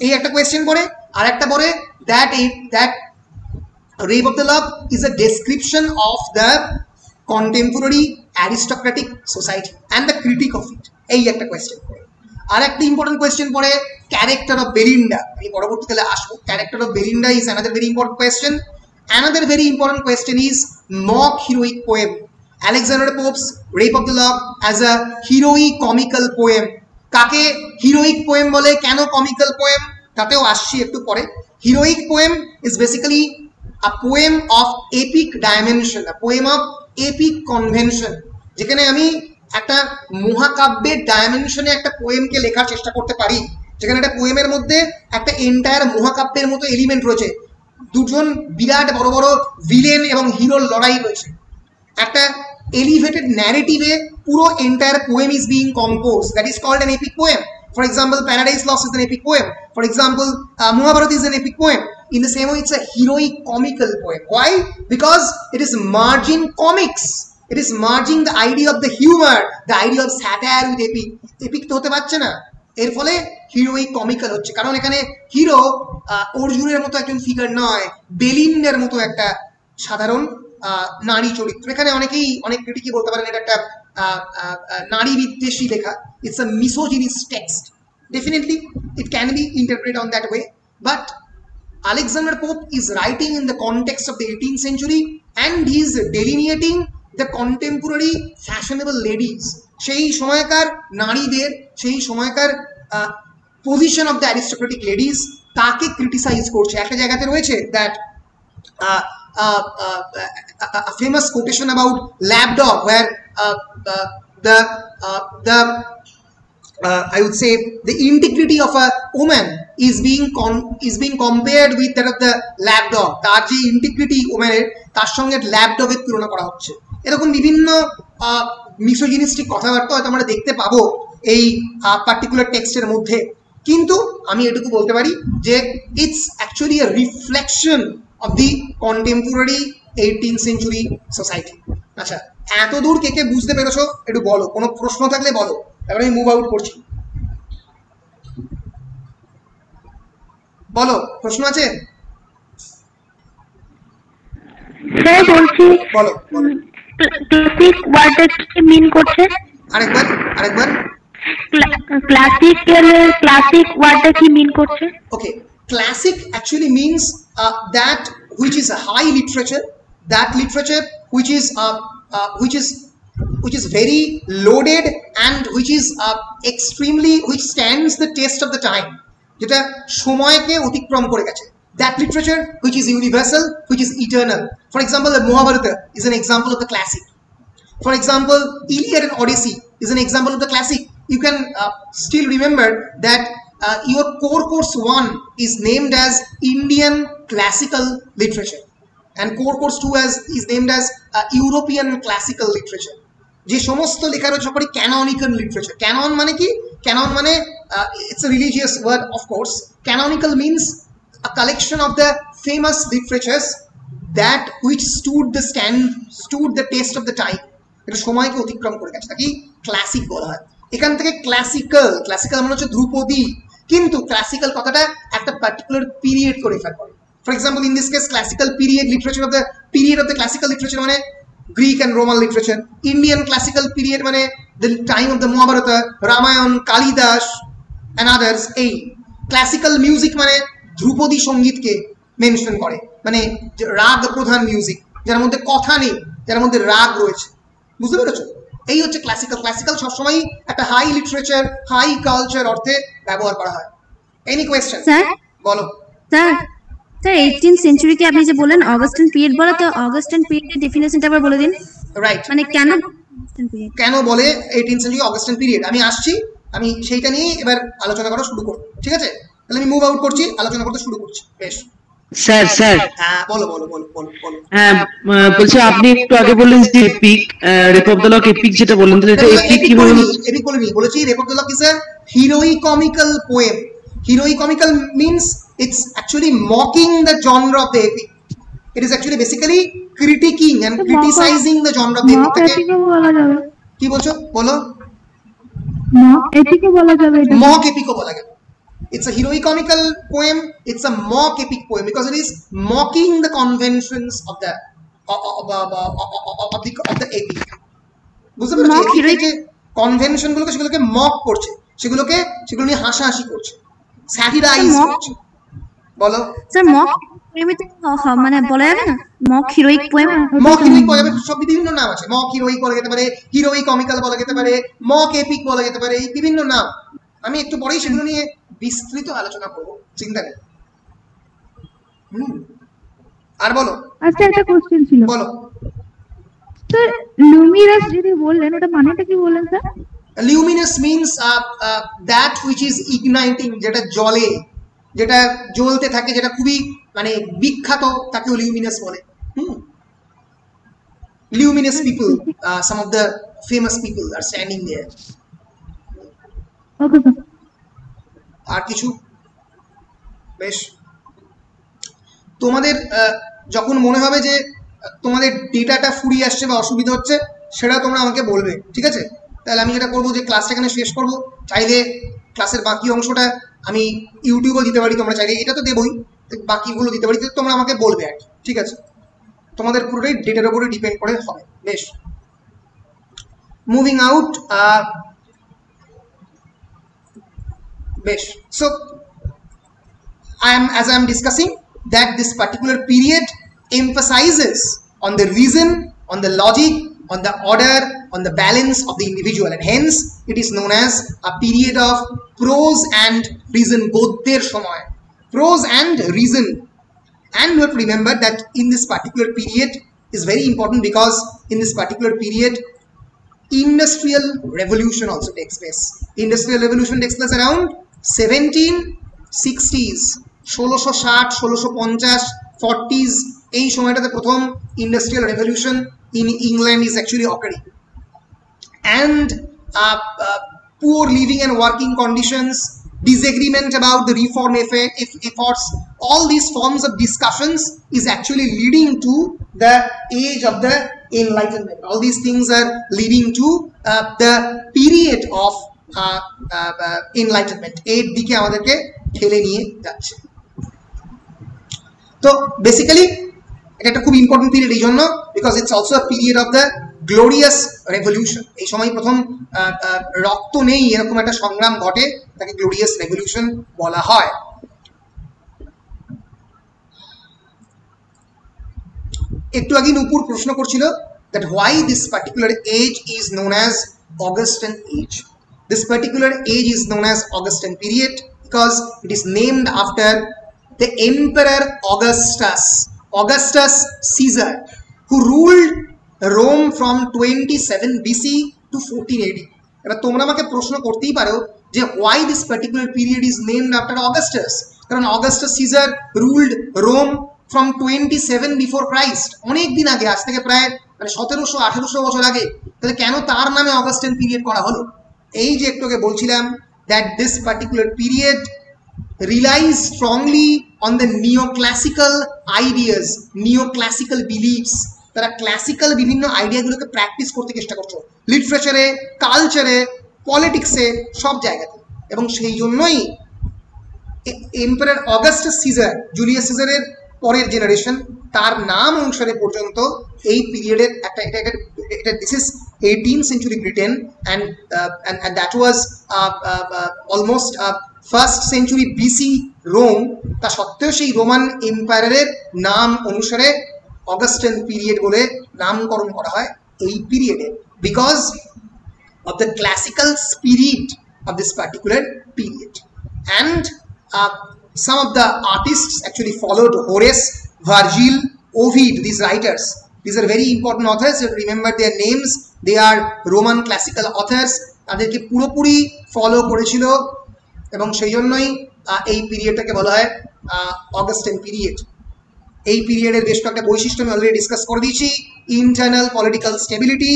এই একটা কোয়েশ্চেন পরে, আর একটা পরে that Rape of the Lock is a description of the contemporary aristocratic society and the critique of it. এই একটা কোয়েশ্চেন পড়ে। আর একটা ইম্পর্টেন্ট কোয়েশ্চেন পড়ে ক্যারেক্টার অফ বেলিন্ডা। আমি পরবর্তীকালে আসবো। Character of Belinda is another very important question. Another very important question is mock heroic poem. Alexander Pope's Rape of the Lock as a heroic comical poem. কাকে হিরোইক পোয়েম বলে, কেন কমিক্যাল পোয়েম, তাতেও আসছি একটু পরে। Heroic poem is basically a poem of epic dimension, a poem of epic convention, যেখানে আমি একটা মহাকাব্যের ডাইমেনশনে একটা পোয়েমকে লেখার চেষ্টা করতে পারি, যেখানে একটা পোয়েমের মধ্যে একটা এন্টায়ার মহাকাব্যের মতো এলিমেন্ট রয়েছে, দুজন বিরাট বড় বড় ভিলেন এবং হিরোর লড়াই রয়েছে, একটা এলিভেটেড ন্যারেটিভে পুরো entire poem is being compose, that is called an epic poem. For example, Paradise Lost is an epic poem. For example, Mahabharata is an epic poem. In the same way, it's a heroic comical poem. Why? Because it is merging comics. It is merging the idea of the humor, the idea of satire with epic. Epic তো হতে পারছে না, এর ফলে হিরোইক কমিক্যাল হচ্ছে, কারণ এখানে হিরো অর্জুনের মতো একজন ফিগার নয়, বেলিন্ডার মতো একটা সাধারণ নারী চরিত্র। এখানে অনেক ক্রিটিকই বলতে পারেন এটা একটা নারী বিদ্বেষী লেখা। It's a misogynist text. Definitely, it can be interpreted on that way. But Alexander Pope is writing in the context of the 18th century, and he is delineating the contemporary fashionable ladies. সেই সময়কার নারীদের, সেই সময়কার position of the aristocratic ladies, তাকে ক্রিটিসাইজ করছে। একটা জায়গাতে রয়েছে that a famous quotation about lapdog, where I would say the integrity of a woman is being compared with that of the lapdog. তার যে ইন্টিগ্রিটি ওম্যানের, তার সঙ্গে ল্যাপডগের তুলনা করা হচ্ছে। এরকম বিভিন্ন মিসোজিনিস্টিক কথাবার্তা হয়তো আমরা দেখতে পাবো এই পার্টিকুলার টেক্সটের মধ্যে, কিন্তু আমি এটুকু বলতে পারি যে it's actually A reflection of the contemporary 18th century society. আচ্ছা, এত দূর কে কে বুঝতে পেরেছো একটু বলো, কোনো প্রশ্ন থাকলে বলো, তারপরে আমি মুভ আউট করছি। বলো, প্রশ্ন আছে? স্যার বলছি, বলো। ক্লাসিক ওয়ার্ডটা কি মিন করছে? আরেকবার ক্লাসিক ওয়ার্ডটা কি মিন করছে? ওকে, classic actually means that which is a high literature, that literature which is very loaded and which is which stands the test of the time, যেটা সময়কে অতিক্রম করে গেছে, that literature which is universal, which is eternal. For example, the Mahabharata is an example of the classic. For example, Iliad and Odyssey is an example of the classic. You can still remember that your core course 1 is named as Indian classical literature, and core course 2 is named as European classical literature. যে সমস্ত লেখা রয়েছে সবই ক্যানোনিক্যাল লিটারেচার। ক্যানন মানে কি? ক্যানন মানে it's a religious word, of course. Canonical means a collection of the famous literatures that which stood the test of the time. এটা সময়কে অতিক্রম করে গেছে, তাকে ক্লাসিক বলা হয়। এখান থেকে ক্লাসিক্যাল মানে হচ্ছে ধ্রুপদী, কিন্তু ক্লাসিক্যাল কথাটা একটা পার্টিকুলার পিরিয়ড করে রেফার করে। For example, in this case classical period literature of the classical literature মানে Greek and Roman literature. Indian classical period মানে the time of the Mahabharata, Ramayana, Kalidas and others. এই ক্লাসিক্যাল মিউজিক মানে ধ্রুপদী সঙ্গীতকে মেনশন করে, মানে রাগ প্রধান মিউজিক, যার মধ্যে কথা নেই, যার মধ্যে রাগ রয়েছে। বুঝতে পেরেছো? এই হচ্ছে ক্লাসিক্যাল। ক্লাসিক্যাল সবসময় একটা হাই লিটারেচার, হাই কালচার অর্থে ব্যবহার করা হয়। Any question? স্যার বলো। স্যার 18th সেঞ্চুরিকে আপনি যে বলেন অগাস্টিন পিরিয়ড বলে, তো অগাস্টিন পিরিয়ডের ডেফিনেশনটা আবার বলে দিন। রাইট, মানে কেন বলে 18th সেঞ্চুরি অগাস্টিন পিরিয়ড, আমি আসছি, আমি সেইটা নিয়ে এবার আলোচনা করা শুরু করব। ঠিক আছে, তাহলে আমি মুভ আউট করছি, আলোচনা করতে শুরু করছি। বেশ স্যার হ্যাঁ, বলো। হ্যাঁ, বলছি আপনি একটু আগে বললেন যে epic, rape of the lock epic যেটা বললেন, তাহলে এটা এপিক কি বললেন? এপিক বলিনি, বলেছি rape of the lock is a heroic comical poem. Heroic comical means it's actually mocking the genre of the epic. It is actually basically critiquing and criticizing the genre of the epic. কি বলছো? বলো। মক এপিকও বলা যাবে, মক এপিকও বলা যাবে। It's a heroicomical poem. It's a mock epic poem because it is mocking the conventions of the epic. বুঝতে পারছো? এপিকের যে কনভেনশন গুলোকে সেগুলোকে মক করছে, সেগুলো নিয়ে হাসাহাসি করছে, স্যাটিরাইজ করছে। বলো স্যার, মক পোয়েমে তো মানে বলা যাবে না mock heroic poem? Mock heroic পোয়েমে সব বিভিন্ন নাম আছে। মক হিরোইক বলা যেতে পারে, হিরোইক কমিক্যাল বলা যেতে পারে, মক এপিক বলা যেতে পারে, এই বিভিন্ন নাম। আমি একটু পরেই সেগুলো নিয়ে বিস্তৃত আলোচনা করব, চিন্তা নেই। আর বলো। আচ্ছা, একটা কোশ্চেন ছিল। বলো স্যার, লুমিনাস যদি বললেন ওটা মানেটা কি বললেন sir? Luminous means that which is igniting, যেটা জ্বলে, যেটা জ্বলতে থাকে, যেটা খুবই মানে বিখ্যাত, তাকেও লিউমিনাস বলে। Luminous people, some of the famous people are standing there. Okay sir. আর কিছু? বেশ, তোমাদের যখন মনে হবে যে তোমাদের ডেটাটা ফুরিয়ে আসছে বা অসুবিধা হচ্ছে, সেটা তোমরা আমাকে বলবে, ঠিক আছে? তাহলে আমি যেটা করবো যে ক্লাসটা এখানে শেষ করবো। চাইলে ক্লাসের বাকি অংশটা আমি ইউটিউবেও দিতে পারি, তোমরা চাইলে এটা তো দেবই, বাকিগুলো দিতে পারি, তোমরা আমাকে বলবে আর কি, ঠিক আছে? তোমাদের পুরোটাই ডেটার উপরে ডিপেন্ড করে হবে। বেশ, মুভিং আউট। বেশ, so as I am discussing that this particular period emphasizes on the reason, on the logic, on the order, on the balance of the individual, and hence it is known as a period of prose and reason, bodher shomoy, prose and reason. And you have to remember that in this particular period is very important because in this particular period industrial revolution also takes place. Industrial revolution takes place around 1760s, 1660, 1650, 40s. এই সময়টাতে প্রথম industrial revolution in England is actually occurring, and poor living and working conditions, disagreement about the reform efforts, all these forms of discussions is actually leading to the age of the Enlightenment. All these things are leading to the period of Enlightenment. এর দিকে আমাদেরকে ঠেলে নিয়ে যাচ্ছে। তো বেসিক্যালি এটা একটা খুব ইম্পর্টেন্ট পিরিয়ড এই জন্য, because it's also a period of the glorious revolution. এই সময় প্রথম রক্ত নেই এরকম একটা সংগ্রাম ঘটে, তাকে গ্লোরিয়াস রেভলিউশন বলা হয়। একটু আগে নূপুর প্রশ্ন করছিল that why this particular age is known as Augustan age. This particular age is known as Augustan period because it is named after the Emperor Augustus Caesar, who ruled Rome from 27 BC to 14 AD. এবার তোমরা আমাকে প্রশ্ন করতেই পারো যে why this particular period is named after Augustus? কারণ Augustus Caesar ruled Rome from 27 before Christ, অনেক দিন আগে, আজ থেকে প্রায় মানে 1700-1800 বছর আগে। তাহলে কেন তার নামে অগাস্টাইন পিরিয়ড করা হলো? এই যে একটু আগে বলছিলাম that this particular period relies strongly on the neoclassical ideas, neoclassical beliefs. তারা ক্লাসিক্যাল বিভিন্ন আইডিয়াগুলোকে প্র্যাকটিস করতে চেষ্টা করছো লিটারেচারে, কালচারে, পলিটিক্সে, সব জায়গাতে। এবং সেই জন্যই এম্পারার অগাস্টাস সিজার, জুলিয়াস সিজারের পরের জেনারেশন, তার নাম অনুসারে পর্যন্ত এই পিরিয়ডের একটা this is 18th century Britain, and that was almost first century BC Rome. তা সত্ত্বেও সেই রোমান এম্পায়ারের নাম অনুসারে অগাস্টাইন পিরিয়ড বলে নামকরণ করা হয় এই পিরিয়ডে, because of the classical spirit of this particular period. And some of the artists actually followed Horace, Virgil, Ovid, these writers. These are very important authors. You remember their names. They are Roman classical authors. তাদেরকে পুরোপুরি ফলো করেছিল এবং সেই জন্যই এই পিরিয়ডটাকে বলা হয় অগাস্টাইন পিরিয়ড। এই পিরিয়ডের বেশ কয়েকটা বৈশিষ্ট্য আমি অলরেডি ডিসকাস করে দিয়েছি। Internal political stability,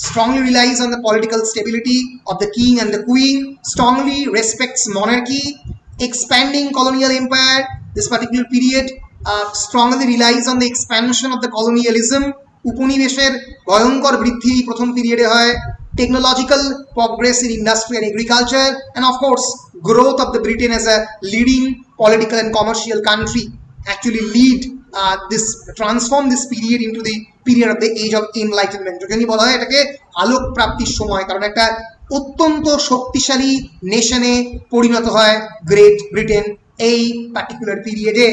strongly relies on the political stability of the king and the queen, strongly respects monarchy, expanding colonial empire. This particular period strongly relies on the expansion of the colonialism. উপনিবেশের ভয়ঙ্কর বৃদ্ধি প্রথম পিরিয়ডে হয়, technological progress in industry and agriculture, and of course growth of the Britain as a leading political and commercial country actually transform this period into the period of the age of enlightenment. যদি বলা হয় এটাকে আলোক প্রাপ্তির সময়, কারণ একটা অত্যন্ত শক্তিশালী নেশনে পরিণত হয় গ্রেট ব্রিটেন এই পার্টিকুলার পিরিয়ডে।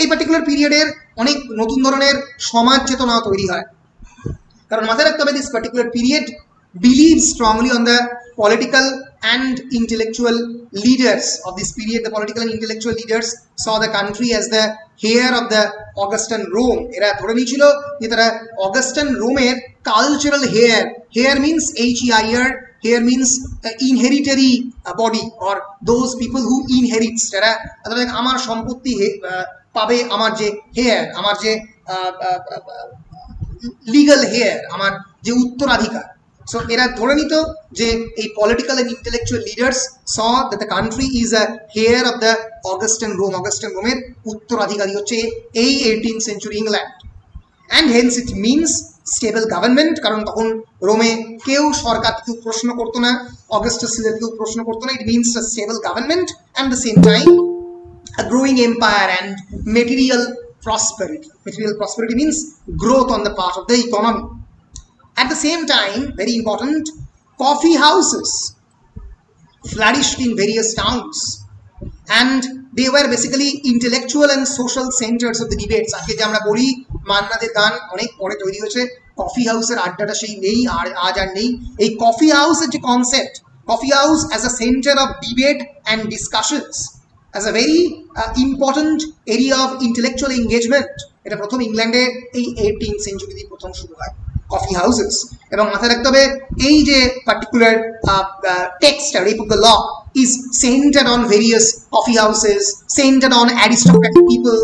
এই পার্টিকুলার পিরিয়ডের অনেক নতুন ধরনের সমাজ চেতনা তৈরি হয়, কারণ মাথায় রাখতে হবে this particular period believes strongly on the political and intellectual leaders of this period. The political and intellectual leaders saw the country as the heir of the Augustan Rome. এরা ধরে নিয়েছিল যে তারা অগাস্টান রোমের cultural heir means HEIR, heir means inheritary body or those people who inherits, যারা আমার সম্পত্তি পাবে, আমার যে হেয়ার, আমার যে লিগাল হেয়ার, আমার যে উত্তরাধিকার। So এরা ধরে নিত যে এই political and intellectual leaders saw that the country is a heir of the Augustan Rome. Augustan Romeর উত্তরাধিকারী হচ্ছে এই 18th century England, and hence it means stable government, কারণ তখন রোমে কেউ সরকার কেউ প্রশ্ন করতো না, অগাস্টাস সিজার কেউ প্রশ্ন করতো না। It means a stable government and at the same time a growing empire and material prosperity. Material prosperity means growth on the part of the economy. At the same time, very important, coffee houses flourished in various towns, and they were basically intellectual and social centers of the debates. আজকে যে আমরা বলি মান্নাদের গান অনেক পরে তৈরি হয়েছে, কফি হাউসের আড্ডাটা সেই নেই, আর আজ আর নেই। এই কফি হাউসের যে concept, coffee house as a centre of debate and discussions, as a very important area of intellectual engagement, এটা প্রথম ইংল্যান্ডে এই 18th century প্রথম শুরু হয় কফি হাউসেস। এবং মাথায় রাখতে হবে এই যে particular text rape of the lock is centered on various coffee houses, centered on aristocratic people,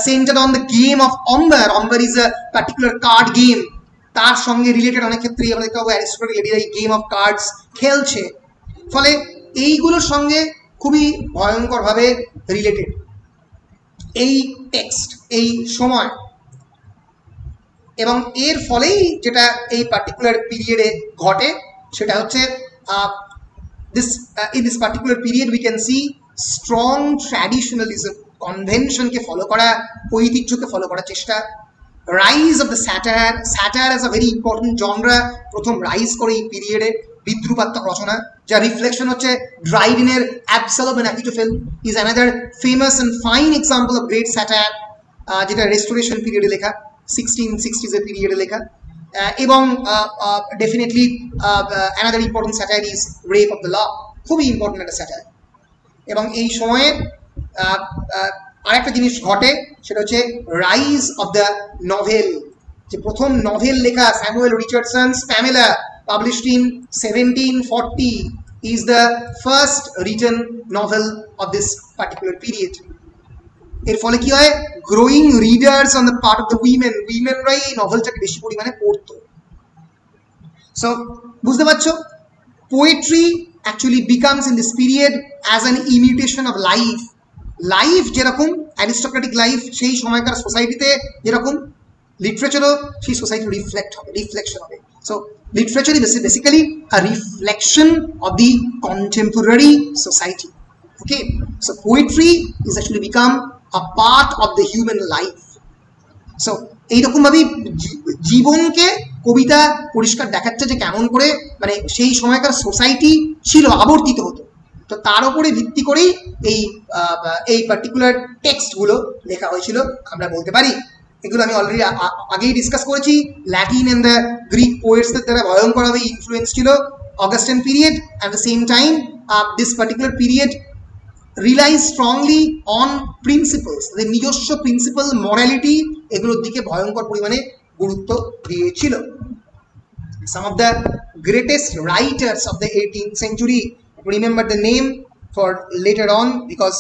centered on the game of ombre. Ombre is a particular card game, তার সঙ্গে রিলেটেড অনেক ক্ষেত্রেই আমরা দেখতে পাবো অ্যারিস্টোক্রেটিক লেডিরা এই গেম অফ কার্ডস খেলছে। ফলে এইগুলোর সঙ্গে খুবই ভয়ঙ্করভাবে রিলেটেড এই টেক্সট এই সময়, এবং এর ফলেই যেটা এই পার্টিকুলার পিরিয়ডে ঘটে সেটা হচ্ছে in this particular period we can see strong traditionalism, কনভেনশনকে ফলো করা, ঐতিহ্যকে ফলো করার চেষ্টা। Rise of the satire as a very important genre প্রথম রাইজ করে এই পিরিয়ডে, বিদ্রুপাত্মক রচনা যার রিফ্লেকশন হচ্ছে ড্রাইডেনের Absalom and Achitophel is another famous and fine example of great satire, যেটা রেস্টোরেশন পিরিয়ডে লেখা, 1660s এর পিরিয়ডে লেখা। এবং definitely another important satire is rape of the lock, খুবই ইম্পর্টেন্ট একটা স্যাটায়ার। এবং এই সময়ে আরেকটা জিনিস ঘটে, সেটা হচ্ছে রাইজ অফ দ্য নভেল। যে প্রথম নভেল লেখা Samuel রিচার্ডসনস Pamela, published in 1740, is the first written novel of this particular period. এর ফলে কি হয়, growing readers on the part of the উইমেনরাই এই নভেলটাকে বেশি পরিমাণে পড়তো। সো বুঝতে পারছো, poetry actually becomes in this period as an imitation of life যেরকম অ্যারিস্টোক্রেটিক লাইফ সেই সময়কার সোসাইটিতে যেরকম, লিটারেচারও সেই সোসাইটি রিফ্লেকশন হবে। So literature is basically a reflection of the contemporary society. Okay, so poetry is actually become a part of the human life. So এইরকম ভাবে জীবনকে কবিতা পরিষ্কার দেখাচ্ছে যে কেমন করে মানে সেই সময়কার সোসাইটি ছিল, আবর্তিত হতো। তো তার উপরে ভিত্তি করেই এই পার্টিকুলার টেক্সটগুলো লেখা হয়েছিল আমরা বলতে পারি। এগুলো আমি অলরেডি আগেই ডিসকাস করেছি। ল্যাটিন অ্যান্ড দ্য গ্রিক পোয়েটসদের দ্বারা ভয়ঙ্করভাবে ইনফ্লুয়েন্স ছিল Augustan period. At the same time this particular period rely strongly on principles, তাদের নিজস্ব প্রিন্সিপাল, মরালিটি, এগুলোর দিকে ভয়ঙ্কর পরিমাণে গুরুত্ব দিয়েছিল। Some of the greatest writers of the 18th century, remember the name for later on because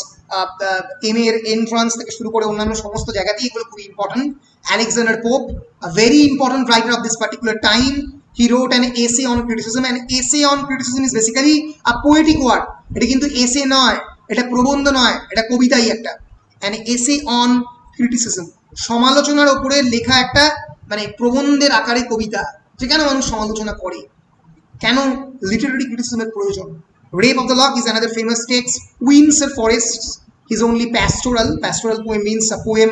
M এর এন্ট্রান্স থেকে শুরু করে অন্যান্য সমস্ত জায়গাতেই এগুলো খুবই important. Alexander Pope, a very important writer of this particular time, he wrote an essay on criticism. An essay on criticism is basically a poetic word. এটা কিন্তু এসে নয়, এটা প্রবন্ধ নয়, এটা কবিতাই একটা। an essay on criticism, সমালোচনার উপরে লেখা একটা মানে প্রবন্ধের আকারে কবিতা, যেখানে মানুষ সমালোচনা করে। কেন লিটারারি ক্রিটিসিজমের প্রয়োজন? Rape of the Lock is another famous text. Windsor Forests is only pastoral. Pastoral poem means a poem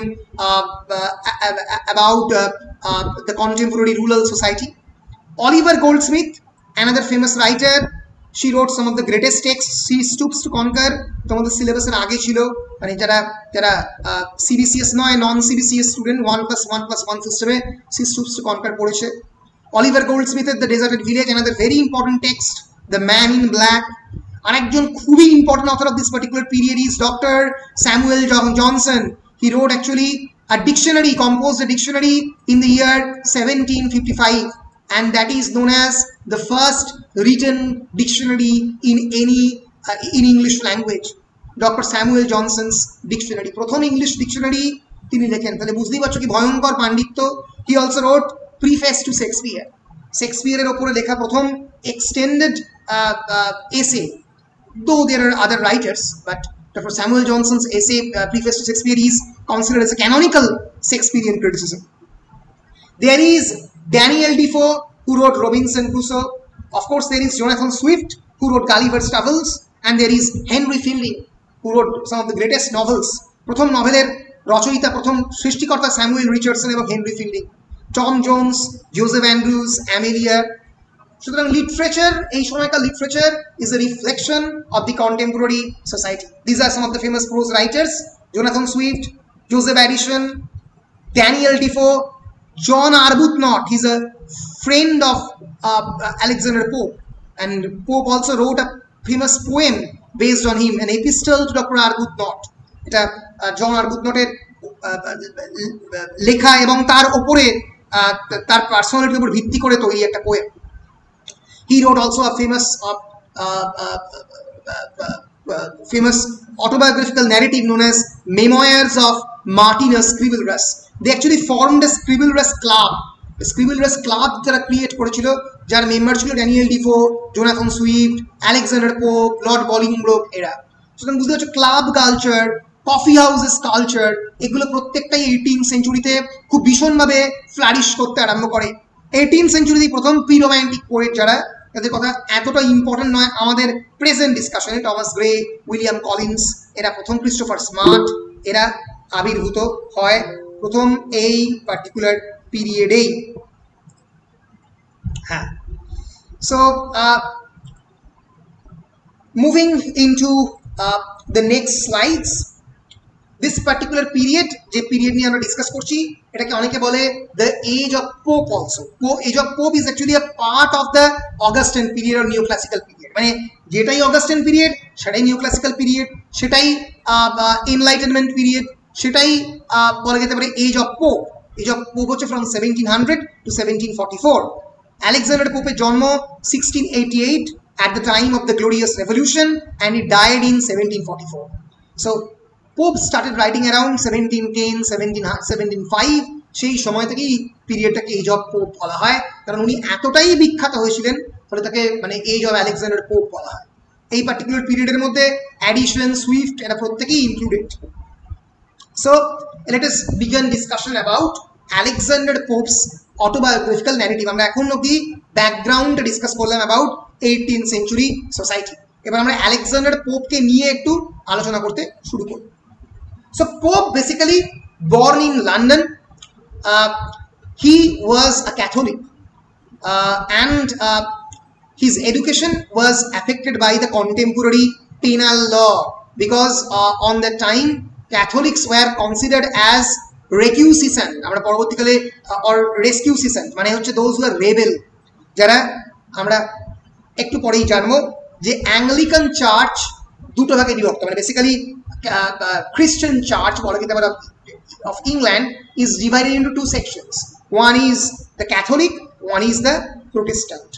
about the contemporary rural society. Oliver Goldsmith, another famous writer, she wrote some of the greatest texts. She Stoops to Conquer. তোমাদের সিলেবাসের আগে ছিল, মানে যারা সিবিসিএস নয়, নন সিবিসিএস স্টুডেন্ট 1+1+1 সিস্টেমে She Stoops to Conquer পড়েছে। Oliver Goldsmithের The Deserted Village, another very important text. The Man in Black. আরেকজন খুবই important author of this particular period is doctor Samuel Johnson. He wrote actually a dictionary, composed a dictionary in the year 1755, and that is known as the first written dictionary in English language. Dr. Samuel Johnson's dictionary, প্রথম ইংলিশ ডিকশনারি তিনি লেখেন। তাহলে বুঝতেই পারছো কি ভয়ঙ্কর পাণ্ডিত্য। He also wrote Preface to Shakespeare, শেক্সপিয়ারের ওপরে লেখা প্রথম extended essay, though there are other writers, but Dr. Samuel Johnson's essay, Preface to Shakespeare, is considered as a canonical Shakespearean criticism. There is Daniel Defoe, who wrote Robinson Crusoe. Of course, there is Jonathan Swift, who wrote Gulliver's Travels, and there is Henry Fielding, who wrote some of the greatest novels. প্রথম নভেলের রচয়িতা, প্রথম সৃষ্টিকর্তা স্যামুয়েল রিচার্ডসন এবং Henry Fielding. Tom Jones, Joseph Andrews, Amelia. সুতরাং লিটারেচার, এই সময়কার literature is a reflection of the contemporary society. These are some of the famous prose writers: Jonathan Swift, Joseph Addison, Daniel Defoe, John Arbuthnot. He's a friend of Alexander Pope, and Pope also wrote a famous poem based on him, an epistle to Dr. Arbuthnot. এটা জন আরবুথনটের লেখা এবং তার উপরে তার পার্সোনালিটির উপর ভিত্তি করে তৈরি একটা poem. He wrote also a famous autobiographical narrative known as Memoirs of Martinus Scriblerus. They actually formed a Scriblerus club. A Scriblerus club যারা ক্রিয়েট করেছিল, যার মেম্বার ছিল Daniel Defoe, Jonathan Swift, Alexander Pope, Lord Bolingbroke এরা। সুতরাং বুঝতে পারছো club culture, coffee houses culture, এগুলো প্রত্যেকটাই 18th সেঞ্চুরিতে খুব ভীষণভাবে ফ্লারিশ করতে আরম্ভ করে। 18th সেঞ্চুরিতে প্রথম প্রি রোম্যান্টিক পোয়েট যারা, তাদের কথা এতটা ইম্পর্টেন্ট নয় আমাদের প্রেজেন্ট ডিসকাশনে, টমাস গ্রে, উইলিয়াম কলিন্স, এরা প্রথম, ক্রিস্টোফার স্মার্ট, এরা আবির্ভূত হয় প্রথম এই পার্টিকুলার পিরিয়ডেই। হ্যাঁ, so moving into the next slides, this particular period, যে পিরিয়ড নিয়ে আমরা ডিসকাস করছি, এটাকে অনেকে বলে the age of Pope also. Age of Pope is actually a part of the Augustan period or neoclassical period. মানে যেটাই অগাস্টান পিরিয়ড সেটাই নিওক্লাসিক্যাল পিরিয়ড, সেটাই এনলাইটেনমেন্ট পিরিয়ড, সেটাই বলা যেতে পারে age of Pope. Age of Pope হচ্ছে ফ্রম 1700 to 1744। আলেকজান্ডার পোপের জন্ম 1688 at the time of the Glorious Revolution, and he died in 1744. So Pope started writing around 1710, 1705. সেই সময় থেকেই পিরিয়ডটাকে এজ অফ পোপ বলা হয়, কারণ উনি এতটাই বিখ্যাত হয়েছিলেন, ফলে তাকে মানে এজ অফ আলেকজান্ডার পোপ বলা হয়। এই পার্টিকুলার পিরিয়ডের মধ্যে অ্যাডিশন, সুইফট এরা প্রত্যেকেই included. So let us begin discussion about Alexander Pope's autobiographical narrative. আমরা এখন অবধি ব্যাকগ্রাউন্ড ডিসকাস করলাম অ্যাবাউট 18th century সোসাইটি। এবার আমরা আলেকজান্ডার পোপকে নিয়ে একটু আলোচনা করতে শুরু করব। So Pope basically born in London. He was a Catholic, and his education was affected by the contemporary penal law, because on that time Catholics were considered as recusant, আমরা পরবর্তীকালে or rescucant মানে হচ্ছে those who are rebel, যারা আমরা একটু পরেই জানবো যে অ্যাংলিকান চার্চ দুটো ভাগে বিভক্ত, মানে বেসিক্যালি Christian church বলা যেতে পারে of England is divided into two sections. One is the Catholic, one is the Protestant.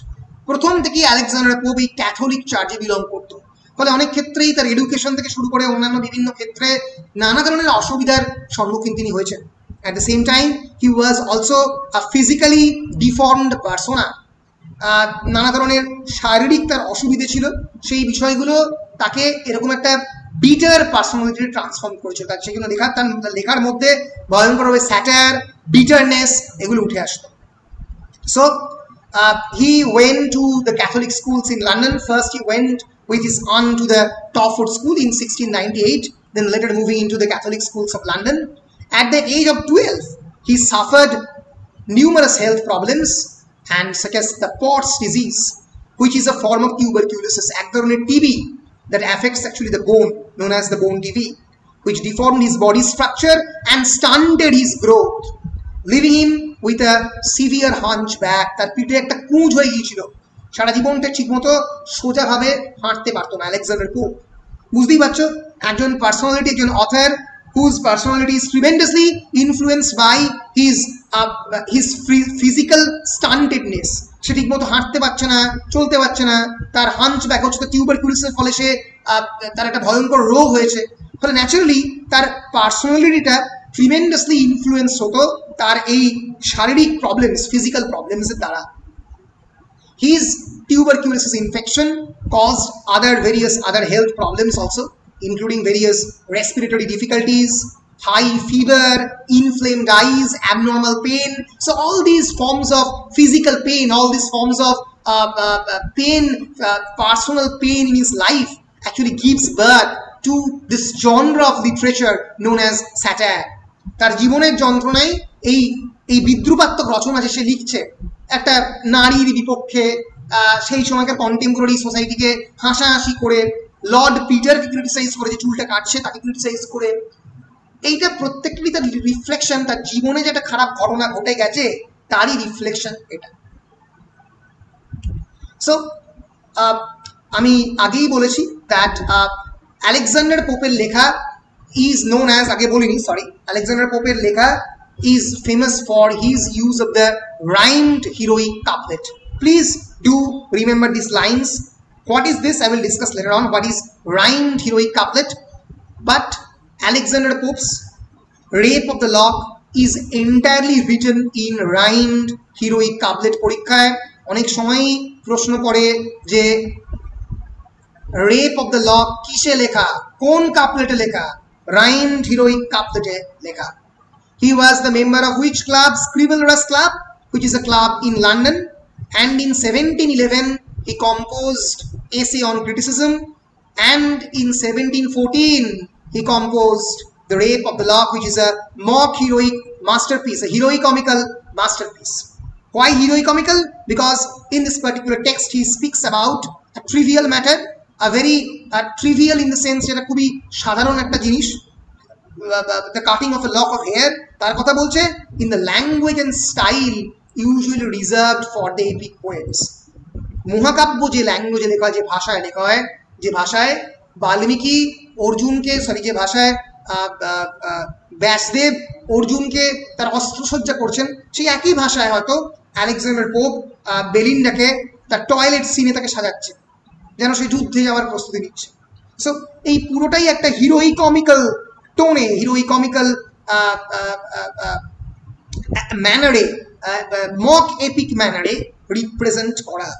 প্রথম থেকে আলেকজান্ডার পোপ এই ক্যাথলিক চার্চে বিলং করতো, ফলে অনেক ক্ষেত্রেই তার এডুকেশন থেকে শুরু করে অন্যান্য বিভিন্ন ক্ষেত্রে নানা ধরনের অসুবিধার সম্মুখীন তিনি হয়েছেন। At the same time he was also a physically deformed persona. নানা ধরনের শারীরিক তার অসুবিধে ছিল, সেই বিষয়গুলো তাকে এরকম একটা বিটার পার্সোনালিটি ট্রান্সফর্ম করেছিল। তার সেগুলো তার লেখার মধ্যে ভয়ঙ্করভাবে স্যাটার, বিটারনেস এগুলো উঠে আসতো। So He went to the Catholic schools in London. First he went with his aunt to the Topford School in 1698, then later moving into the Catholic schools of London. At the age of 12, he suffered numerous health problems, and such as the Pott's disease, which is a form of tuberculosis, এক ধরনের TB that affects actually the bone, known as the bone TB, which deformed his body structure and stunted his growth, leaving him with a severe hunchback. তার পিঠে একটা কুঁজ হয়ে গিয়েছিল, সারা জীবনটা ঠিকমতো সোজাভাবে হাঁটতে পারতো না আলেকজান্ডার পোপ। বুঝতেই পারছো, একজন পার্সোনালিটি, একজন author whose personality is tremendously influenced by his physical stuntedness. সে ঠিকমতো হাঁটতে পারছে না, চলতে পারছে না, তার হাঞ্চব্যাক হচ্ছে, টিউবারকুলোসিসের ফলে সে তার একটা ভয়ঙ্কর রোগ হয়েছে, ফলে ন্যাচারালি তার পার্সোনালিটিটা ট্রিমেন্ডাসলি ইনফ্লুয়েন্স হতো তার এই শারীরিক প্রবলেমস, ফিজিক্যাল প্রবলেমসের দ্বারা। His tuberculosis infection caused various other health problems also, including various respiratory difficulties, high fever, inflamed eyes, abnormal pain. So all these forms of physical pain, all these forms of pain, personal pain in his life actually gives birth to this genre of literature known as satire. তার জীবনের যন্ত্রণায় এই বিদ্রুপাত্মক রচনা যে সে লিখছে, একটা নারীর বিপক্ষে, সেই সময়কার কন্টেম্পোরারি সোসাইটিকে হাসাহাসি করে, লর্ড পিটারকে ক্রিটিসাইজ করে, যে চুলটা কাটছে তাকে ক্রিটিসাইজ করে, এইটা প্রত্যেকটি তার রিফ্লেকশন, তার জীবনে যে একটা খারাপ ঘটনা ঘটে গেছে তারই রিফ্লেকশন এটা। সো আমি আগেই বলেছি দ্যাট আলেকজান্ডার পোপের লেখা ইজ নোন অ্যাজ, আগে বলিনি সরি, আলেকজান্ডার পোপের লেখা is famous for his use of the rhymed heroic couplet. Please do remember these lines. What is this? I will discuss later on what is rhymed heroic couplet. But Alexander Pope's Rape of the Lock is entirely written in rhymed heroic couplet. পরীক্ষায় অনেক সময় প্রশ্ন করে যে রেপ অফ দ্য লক কিসে লেখা, কোন কাপলেটে লেখা? rhymed heroic couplet লেখা। He was the member of which club? Scribler's Club, which is a club in London, and in 1711 he composed Essay on Criticism, and in 1714 he composed The Rape of the Lock, which is a mock heroic masterpiece, a heroicomical masterpiece. Why heroicomical? Because in this particular text he speaks about a trivial matter, a very trivial in the sense যেটা খুবই সাধারণ একটা জিনিস, the cutting of a lock of hair, তার কথা বলছে, in the language and style usually reserved for the epic poems. মহাকাব্য যে ল্যাঙ্গুয়েজে লেখা হয়, যে ভাষায় লেখা হয়, যে ভাষায় বাল্মীকি অর্জুনকে, যে ভাষায় ব্যাসদেব অর্জুনকে তার অস্ত্রসজ্জা করছেন, সেই একই ভাষায় হয়তো আলেকজান্ডার পোপ বেলিন্ডাকে তার টয়লেট সিনে তাকে সাজাচ্ছে, যেন সে যুদ্ধে যাওয়ার প্রস্তুতি নিচ্ছে। সো এই পুরোটাই একটা হিরোইকমিক্যাল টোনে, হিরোইকমিক্যাল ম্যানারে, মক এপিক ম্যানারে রিপ্রেজেন্ট করা।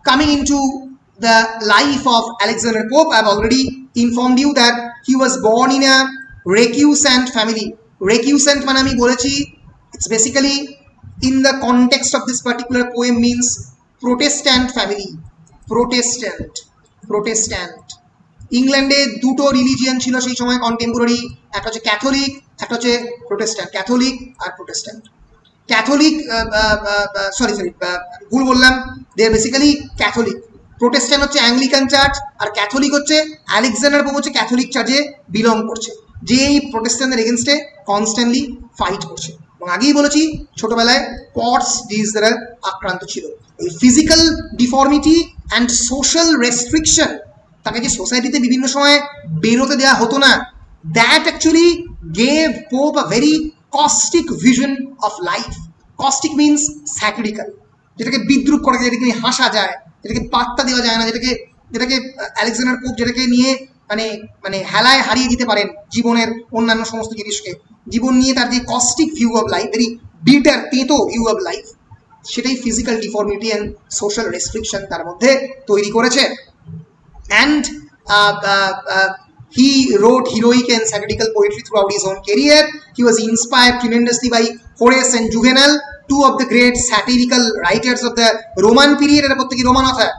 Coming into the life of Alexander Pope, I have already informed you that he was born in a recusant family. Recusant মানে আমি বলেছি, it's basically in the context of this particular poem means Protestant family. Protestant. ইংল্যান্ডে দুটো রিলিজিয়ান ছিল সেই সময় কন্টেম্পোরারি, একটা হচ্ছে ক্যাথলিক, একটা হচ্ছে প্রোটেস্ট্যান্ট। ক্যাথলিক আর প্রোটেস্ট্যান্ট। ক্যাথলিক ভুল বললাম, দে আর বেসিক্যালি ক্যাথলিক। প্রোটেস্ট্যান্ট হচ্ছে অ্যাংলিকান চার্চ, আর ক্যাথলিক হচ্ছে আলেকজান্ডার পোপ হচ্ছে ক্যাথলিক চার্চে বিলং করছে, যে এই প্রোটেস্ট্যান্টদের এগেনস্টে কনস্ট্যান্টলি ফাইট করছে। এবং আগেই বলেছি ছোটবেলায় পটস ডিজিজ দ্বারা আক্রান্ত ছিল। এই physical deformity and social restriction, তাকে যে সোসাইটিতে বিভিন্ন সময় বেরোতে দেওয়া হতো না, that actually gave Pope a very caustic vision of life. Caustic means satirical, যেটাকে বিদ্রুপ করা যায়, যেটাকে নিয়ে হাসা যায়, যেটাকে পাত্তা দেওয়া যায় না, যেটাকে আলেকজান্ডার পোপ যেটাকে নিয়ে মানে হেলায় হারিয়ে দিতে পারেন জীবনের অন্যান্য সমস্ত জিনিসকে। জীবন নিয়ে তার যে caustic view of life, very bitter তেতো ভিউ অফ লাইফ, সেটাই physical deformity and social restriction তার মধ্যে তৈরি করেছে। And He wrote heroic and satirical poetry throughout his own career. He was inspired tremendously by Horace and Juvenal, two of the great satirical writers of the Roman period. Roman author.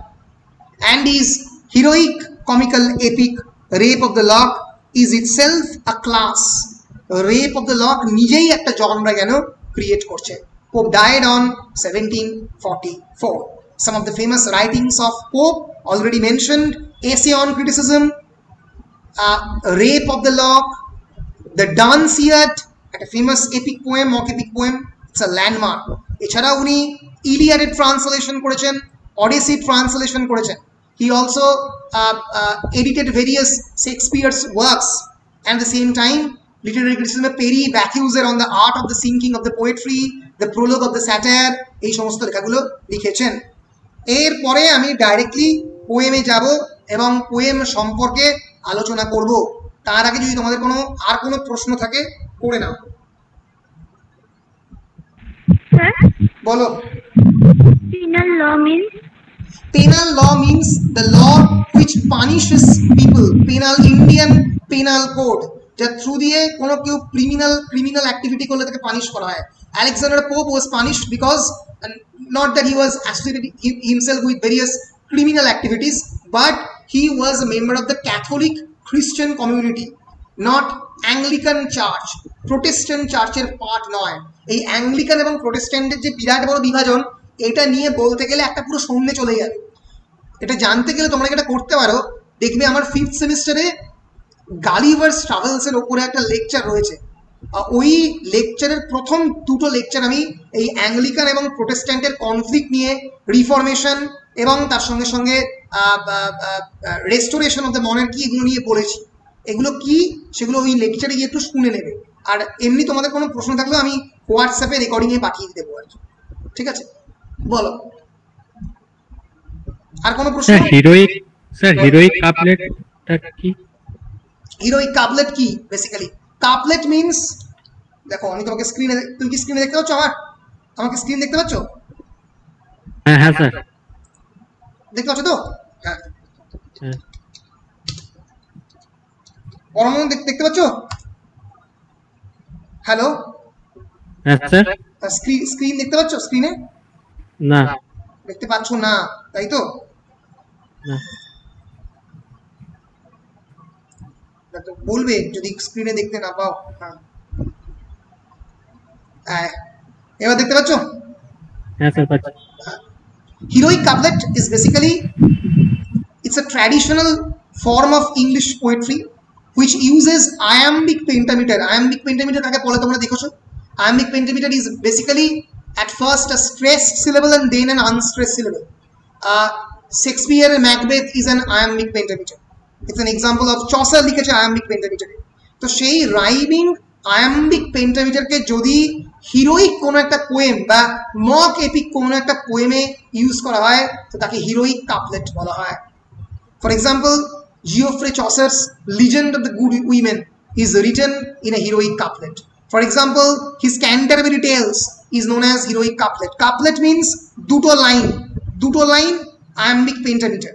And his heroic comical epic Rape of the Lock is itself a class. Rape of the Lock নিজেই একটা genre কেন create করছে. Pope died on 1744. Some of the famous writings of Pope already mentioned: Essay on Criticism, Rape of the Lock, The Dunciad, a famous epic poem, mock epic poem. It's a landmark. এছাড়া উনি ইলিয়াডের ট্রান্সলেশন করেছেন, অডিসি ট্রান্সলেশন করেছেন. He also edited various Shakespeare's works, and at the same time literary criticism Perry Bacchus'er on the art of the sinking of the poetry, the prologue of the satire, এই সমস্ত লেখাগুলো লিখেছেন. এরপরে আমি ডাইরেক্টলি পোয়েমে যাব এবং পোয়েম সম্পর্কে আলোচনা করব. তার আগে যদি তোমাদের কোনো প্রশ্ন থাকে করে নাও. বলো. Penal law means? Penal law means the law which punishes people. Penal, Indian penal code, যার থ্রু দিয়ে কোনো কেউ ক্রিমিনাল অ্যাক্টিভিটি করলে তাকে পানিশ করা হয়. Alexander Pope was punished because not that he was associated himself with various criminal activities, but he was a member of the Catholic Christian community, not Anglican Church. Protestant চার্চের পার্ট নয়. এই অ্যাংলিকান এবং প্রোটেস্ট্যান্টের যে বিরাট বড় বিভাজন, এটা নিয়ে বলতে গেলে একটা পুরো সন্ধ্যে চলে যাবে. এটা জানতে গেলে তোমরা এটা করতে পারো. দেখবে আমার 5th সেমিস্টারে গালিভার্স ট্রাভেলসের ওপরে একটা লেকচার রয়েছে. ওই লেকচারের প্রথম দুটো লেকচার আমি এই অ্যাংলিকান এবং প্রোটেস্ট্যান্টের কনফ্লিক্ট নিয়ে, রিফরমেশন এবং তার সঙ্গে সঙ্গে রেস্টোরেশন অফ দ্য মনার্কি, এগুলো নিয়ে বলেছি. এগুলো কি সেগুলো ওই লেকচারে গিয়ে একটু শুনে নেবে. আর এমনি তোমাদের কোনো প্রশ্ন থাকলেও আমি হোয়াটসঅ্যাপে রেকর্ডিংয়ে পাঠিয়ে দেবো আর কি. ঠিক আছে, বলো আর কোনো প্রশ্ন? হিরোইক কাপলেটটা কি? হিরোইক কাপলেট কি? বেসিক্যালি কাপলেট মিন্স, দেখো আমি তোমাকে স্ক্রিনে, তুমি কি স্ক্রিনে দেখতে পাচ্ছ? আমাকে স্ক্রিন দেখতে পাচ্ছ? হ্যাঁ স্যার, দেখতে পাচ্ছ তো? হ্যাঁ, পরমাণু দেখতে পাচ্ছ? হ্যালো, হ্যাঁ স্যার। স্ক্রিন দেখতে পাচ্ছ? স্ক্রিনে না, দেখতে পাচ্ছ না, তাই তো? না, বলবে যদি স্ক্রিনে দেখতে না পাও। হ্যাঁ, এবার দেখতে পাচ্ছ? হ্যাঁ স্যার, পাচ্ছি। Heroic couplet is basically, it's a traditional form of English poetry which uses iambic pentameter. Iambic pentameter কাকে বলে তোমরা দেখেছো? Iambic pentameter is basically at first a stressed syllable and then an unstressed syllable. Shakespeare Macbeth is an iambic pentameter. It's an example of Chaucer লিখেছে iambic pentameter. তো সেই রাইমিং আয়াম্বিক পেন্টামিটারকে যদি হিরোইক কোনো একটা পোয়েম বা মক এপিক কোনো একটা পোয়েমে ইউজ করা হয় তো তাকে হিরোইক কাপলেট বলা হয়। For example, Geoffrey Chaucer's Legend of the Good Women is written in a heroic couplet. For example, his Canterbury Tales is known as heroic couplet. Couplet means দুটো line iambic pentameter,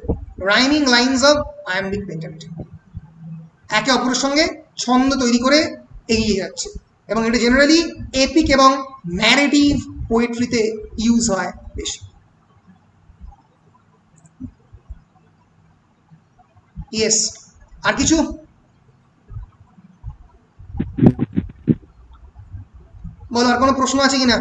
rhyming lines of iambic pentameter, একে অপরের সঙ্গে ছন্দ তৈরি করে এগিয়ে যাচ্ছে, এবং এটা জেনারেলি এপিক এবং ন্যারেটিভ পোয়েট্রিতে ইউজ হয় বেশি। ইয়েস, আর কিছু? বলো, আর কোনো প্রশ্ন আছে কিনা?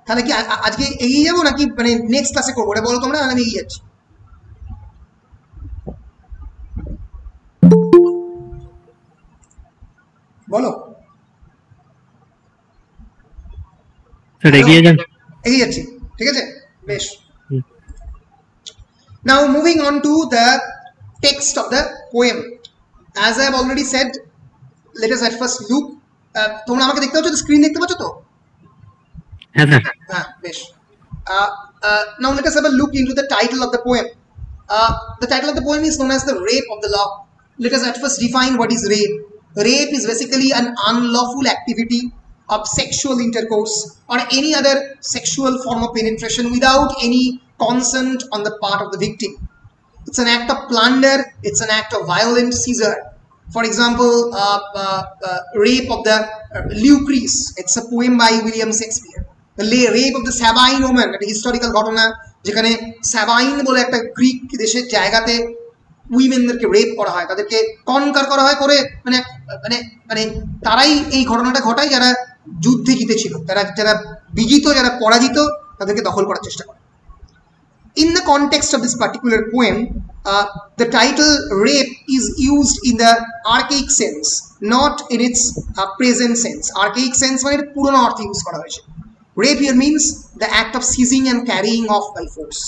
তাহলে কি আজকে এগিয়ে যাবো নাকি মানে নেক্সট ক্লাসে করবো? এটা বলো তোমরা, আমি এগিয়ে যাচ্ছি। বলো, এগিয়ে যাচ্ছি, ঠিক আছে, বেশ। Now moving on to the text of the poem. As I have already said, let us at first look. তোমরা আমাকে দেখতে পাচ্ছ তো? স্ক্রিন দেখতে পাচ্ছ তো? হ্যাঁ, বেশ। Now let us have a look into the title of the poem. The title of the poem is known as the Rape of the Lock. Let us at first define what is rape. Rape is basically an unlawful activity of sexual intercourse or any other sexual form of penetration without any consent on the part of the victim. It's an act of plunder, it's an act of violent seizure. For example, rape of the Lucrece, it's a poem by William Shakespeare. The rape of the Sabine woman, একটা হিস্টোরিক্যাল ঘটনা যেখানে সাবাইন বলে একটা গ্রিক দেশের জায়গাতে উইমেনদেরকে রেপ করা হয়, তাদেরকে কনকার করা হয় করে, মানে মানে মানে তারাই এই ঘটনাটা ঘটায় যারা যুদ্ধে জিতেছিল, যারা বিজিত, যারা পরাজিত তাদেরকে দখল করার চেষ্টা করে। In the context of this particular poem, the title rape is used in the archaic sense, not in its present sense. Archaic sense মানে এটা পুরনো অর্থে ইউজ করা হয়েছে। Rape here means the act of seizing and carrying off by force,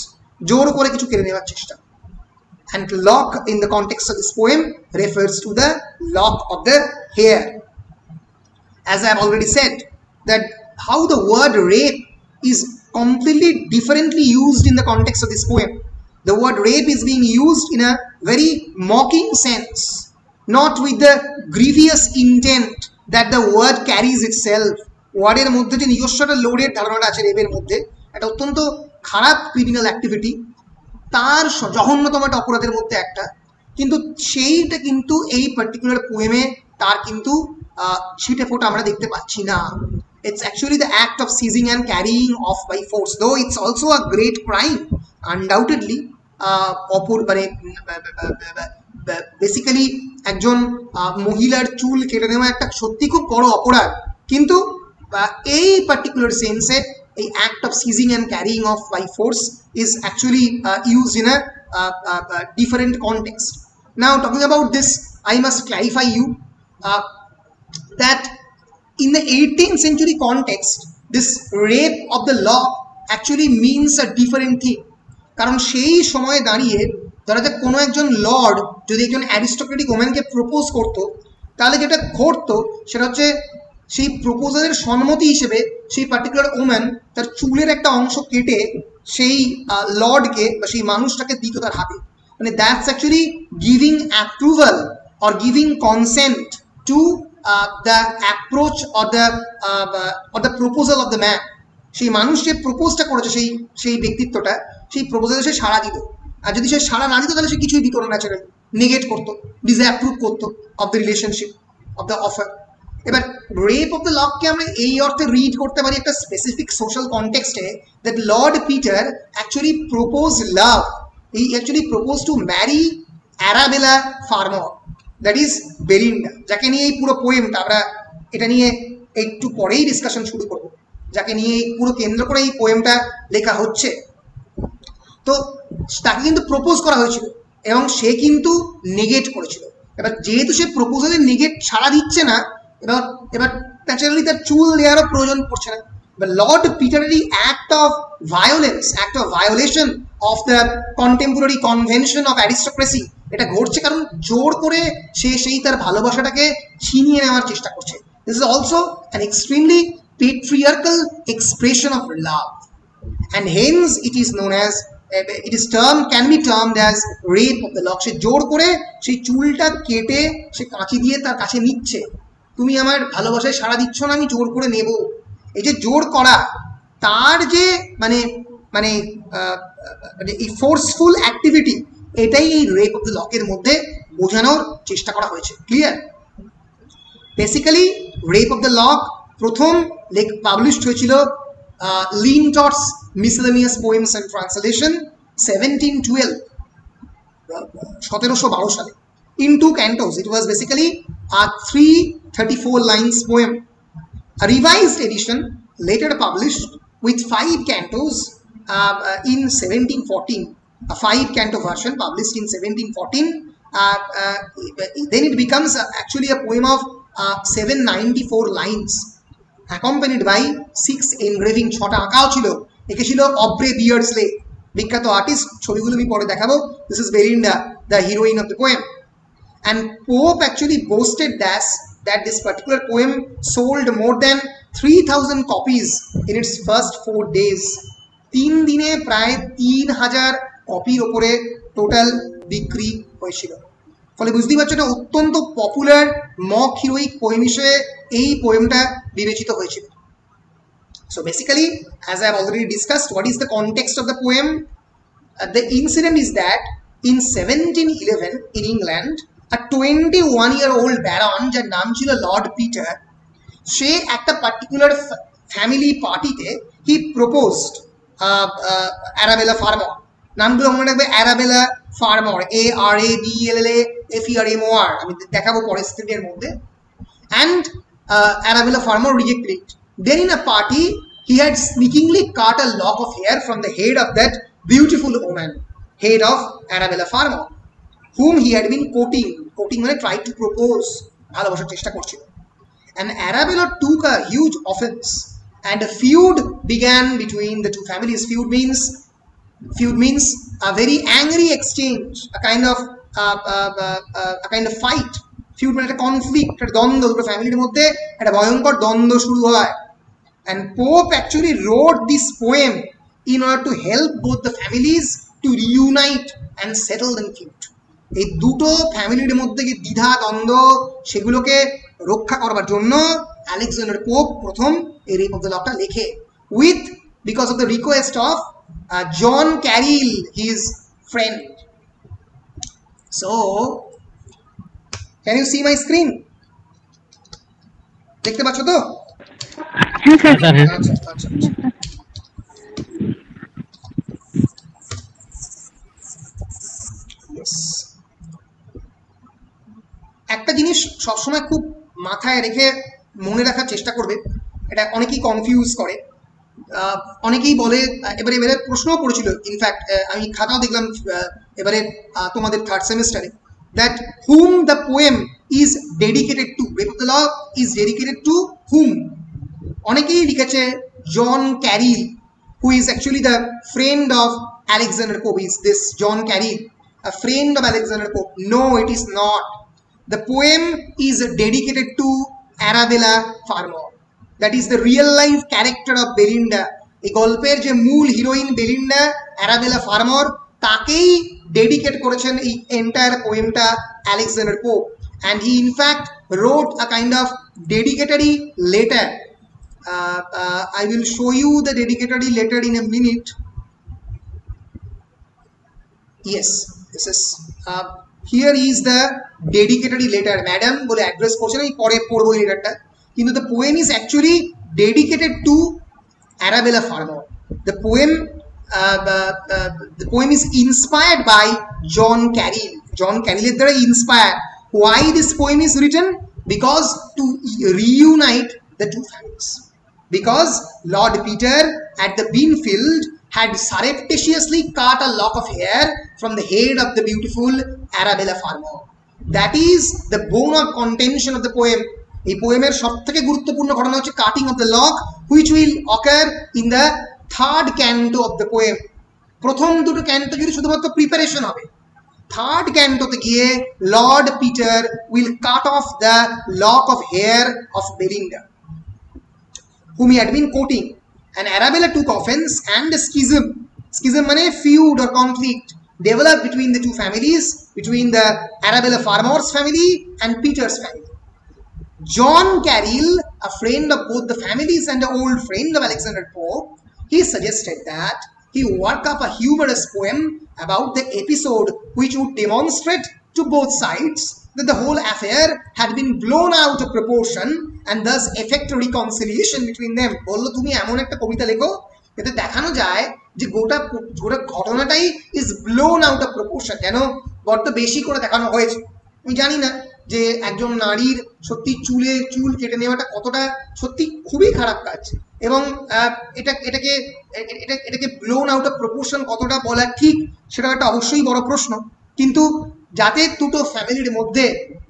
জোর করে কিছু কেড়ে নেওয়ার চেষ্টা। And lock in the context of this poem refers to the lock of the hair. As I have already said, that how the word rape is completely differently used in the context of this poem. The word rape is being used in a very mocking sense, not with the grievous intent that the word carries itself. ওয়ার্ডের মধ্যে যে নিজস্ব একটা লোডের ধারণাটা আছে রেপের মধ্যে, একটা অত্যন্ত খারাপ ক্রিমিনাল অ্যাক্টিভিটি, তার জঘন্যতম একটা অপরাধের মধ্যে একটা, কিন্তু সেইটা কিন্তু এই পার্টিকুলার পোয়েমে তার কিন্তু ছিটে ফোটা আমরা দেখতে পাচ্ছি না। It's actually the act of seizing and carrying off by force, though it's also a great crime, undoubtedly. Basically একজন মহিলার চুল কেটে নেওয়া একটা সত্যি খুব বড় অপরাধ, কিন্তু এই পার্টিকুলার সেন্সে এই act of seizing and carrying of by force is actually used in a different context. Now talking about this, I must clarify you that in the 18th century context, this rape of the law actually means a different thing. কারণ সেই সময়ে দাঁড়িয়ে ধরা যাক কোনো একজন লর্ড যদি একজন অ্যারিস্টোক্রেটিক ওম্যানকে প্রপোজ করতো, তাহলে যেটা ঘটতো সেটা হচ্ছে সেই প্রপোজালের সম্মতি হিসেবে সেই পার্টিকুলার ওম্যান তার চুলের একটা অংশ কেটে সেই লর্ডকে বা সেই মানুষটাকে দিত তার হাতে। মানে that's actually giving approval or giving consent to the approach or the proposal of the man. সেই মানুষ যে প্রপোজটা করেছে সেই ব্যক্তিত্বটা, সেই প্রপোজালে সে সাড়া দিল, আর যদি সে সাড়া না দিত তাহলে সে কিছুই দিত না, ন্যাচারালি নেগেট করতো, ডিসঅ্যাপ্রুভ করতো of the relationship of the offer. এবার রেপ অফ দ্য লককে আমরা এই অর্থে রিড করতে পারি একটা স্পেসিফিক সোশ্যাল কনটেক্সটে, that Lord Peter actually propose love, he actually propose to marry Arabella Fermor, that is Belinda, যাকে নিয়ে এই পুরো পোয়েমটা, আমরা এটা নিয়ে একটু পরেই ডিসকাশন শুরু করব, যাকে নিয়ে এই পুরো কেন্দ্র করে এই পোয়েমটা লেখা হচ্ছে। তো তাকে কিন্তু প্রপোজ করা হয়েছিল এবং সে কিন্তু নেগেট করেছিল। এবার যেহেতু সে প্রপোজালে নেগেট সাড়া দিচ্ছে না, এবার ন্যাচারালি তার চুল দেওয়ারও প্রয়োজন পড়ছে না। But Lord Peter's act of violence, act of violation of the contemporary convention of aristocracy, এটা ঘটছে কারণ জোর করে সে সেই তার ভালোবাসাটাকে ছিনিয়ে নেওয়ার চেষ্টা করছে। This is also an extremely patriarchal expression of love, and hence it is known as, can be termed as rape of the lock. সে জোর করে সেই চুলটা কেটে সে কাঁচি দিয়ে তার কাছে নিচ্ছে, তুমি আমার ভালোবাসায় সাড়া দিচ্ছ না, আমি জোর করে নেব। এই যে জোর করা, তার যে মানে মানে এই ফোর্সফুল অ্যাক্টিভিটি, এটাই এই রেপ অফ দ্য লকের মধ্যে বোঝানোর চেষ্টা করা হয়েছে। Clear? Basically rape of the lock প্রথম পাবলিশড হয়েছিল লিনটটস মিসেলেনিয়াস পোয়েমস অ্যান্ড ট্রান্সলেশন 1712 সালে in 2 cantos. It was basically a 334 lines poem. A revised edition later published with 5 cantos in 1714. A 5 canto version published in 1714. Then it becomes actually a poem of 794 lines, accompanied by 6 engraving. 6টা আঁকাও ছিল, এঁকেছিল অব্রে বিয়ার্ডসলে, বিখ্যাত আর্টিস্ট। ছবিগুলো আমি পরে দেখাবো। This is Belinda, the heroine of the poem. And Pope actually boasted that this particular poem sold more than 3000 copies in its first 4 days. 3 দিনে প্রায় 3000 কপির ওপরে টোটাল বিক্রি হয়েছিল। ফলে বুঝতেই পারছো এটা অত্যন্ত পপুলার মক হিরোইক পোয়েম হিসেবে এই পোয়েমটা বিবেচিত হয়েছিল। So basically, as I have already discussed, what is the context of the poem? The incident is that in 1711 in England a 21-year-old baron যার নাম ছিল লর্ড পিটার, সে একটা পার্টিকুলার ফ্যামিলি পার্টিতে হি প্রপোজড অ্যারাবেলা ফার্মার। নামগুলো মনে রাখবে, অ্যারাবেলা ফার্মার, ARABELLAFERMOR, আমি দেখাবো পরে স্ক্রিনের মধ্যে। And Arabella farmer rejected it. Then in a party he had sneakingly cut a lock of hair from the head of that beautiful woman, head of Arabella farmer, whom he had been courting মানে tried to propose, ভালোবাসার চেষ্টা করছিল। And Arabella took a huge offense and a feud began between the two families. Feud means a very angry exchange, a kind of fight. Feud মানে একটা কনফ্লিক্ট, একটা দ্বন্দ্ব, দুটো ফ্যামিলির মধ্যে একটা ভয়ঙ্কর দ্বন্দ্ব শুরু হয়। And Pope actually wrote this poem in order to help both the families to reunite and settle the feud. এই দুটো ফ্যামিলির মধ্যে যে দ্বিধা দ্বন্দ্ব সেগুলোকে রক্ষা করবার জন্য আলেকজান্ডার পোপ প্রথম এই রেপ অফ দ্য লকটা লেখে, because of the request of John Caryll, his friend. So can you see my screen? দেখতে পাচ্ছ তো? হ্যাঁ স্যার। আচ্ছা। Yes. একটা জিনিস সবসময় খুব মাথায় রেখে মনে রাখার চেষ্টা করবে, এটা অনেকেই কনফিউজ করে। অনেকেই বলে, এবারে প্রশ্নও পড়েছিল, ইনফ্যাক্ট আমি খাতাও দেখলাম এবারে তোমাদের থার্ড সেমিস্টারে, that whom the poem is dedicated to, Rape of the Lock is dedicated to whom? অনেকেই লিখেছে জন ক্যারিল, who is actually the friend of Alexander Pope. Is this John Caryll a friend of Alexander Pope? No, it is not. The poem is dedicated to Arabella Farmer. That is the real life character of Belinda. এই গল্পের যে মূল হিরোইন বেলিন্ডা, অ্যারাবেলা ফার্মার, তাকেই ডেডিকেট করেছেন এই এন্টায়ার পোয়েমটা Alexander Pope. and he in fact wrote a kind of dedicatory letter. I will show you the dedicatory letter in a minute. Yes, this is here is the dedicatory letter. Madam bole address korchen, ei pore porbo ei letterta, kintu the poem is actually dedicated to Arabella Farmer. The poem is inspired by John Caryll. John Caryll is inspired. Why this poem is written? Because to reunite the two families. Because Lord Peter at the Beanfield had surreptitiously cut a lock of hair from the head of the beautiful Arabella Farmer. That is the bone of contention of the poem. এই পোয়েমের সবথেকে গুরুত্বপূর্ণ ঘটনা হচ্ছে cutting of the lock, which will occur in the third canto of the poem. প্রথম দুটো ক্যান্টো যদি শুধুমাত্র প্রিপারেশন হবে, থার্ড ক্যান্টোতে গিয়ে Lord Peter will cut off the lock of hair of Belinda, whom he had been courting. And Arabella took offense and a schism মানে feud or conflict developed between the two families, between the Arabella Farmer's family and Peter's family. John Caryll, a friend of both the families and an old friend of Alexander Pope, he suggested that he work up a humorous poem about the episode which would demonstrate to both sides that the whole affair had been blown out of proportion and thus effect a reconciliation between them. বললো তুমি এমন একটা কবিতা লেখো যাতে দেখানো যায় যে গোটা ঘটনাটাই is blown out of proportion, যেন বড্ড বেশি করে দেখানো হয়েছে। আমি জানি না যে একজন নারীর সত্যি চুল কেটে নেওয়াটা কতটা সত্যি খুবই খারাপ কাজ, এবং এটাকে ব্লোন আউট অফ প্রপোর্শন কতটা বলা ঠিক সেটা একটা অবশ্যই বড় প্রশ্ন। কিন্তু যাতে দুটো ফ্যামিলির মধ্যে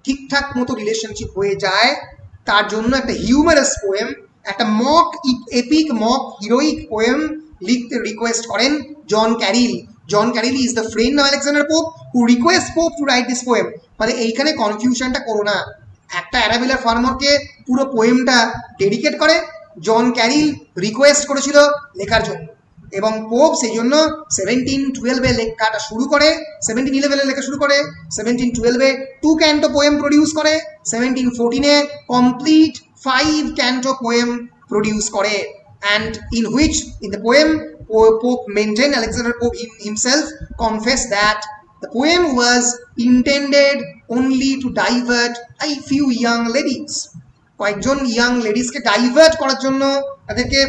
ঠিকঠাক মতো রিলেশনশিপ হয়ে যায় তার জন্য একটা হিউমারাস পোয়েম, একটা mock epic mock heroic poem লিখতে রিকোয়েস্ট করেন John Caryll. John Caryll is the friend of Alexander Pope who request Pope to write this poem. মানে এইখানে কনফিউশনটা করো না, একটা অ্যারাবেলা ফার্মারকে পুরো পোয়েমটা ডেডিকেট করে, জন ক্যারিল রিকোয়েস্ট করেছিল লেখার জন্য, এবং পোপ সেই জন্য 1712 লেখাটা শুরু করে, 1711 লেখা শুরু করে, 1712 2 ক্যান্টো পোয়েম প্রডিউস করে, 1714 কমপ্লিট 5 ক্যান্টো পোয়েম প্রডিউস করে, and in which in the poem Pope maintained, Alexander Pope himself confessed that The poem was intended only to divert a few young ladies. কয়েকজন ইয়াং লেডিসকে ডাইভার্ট করার জন্য, তাদেরকে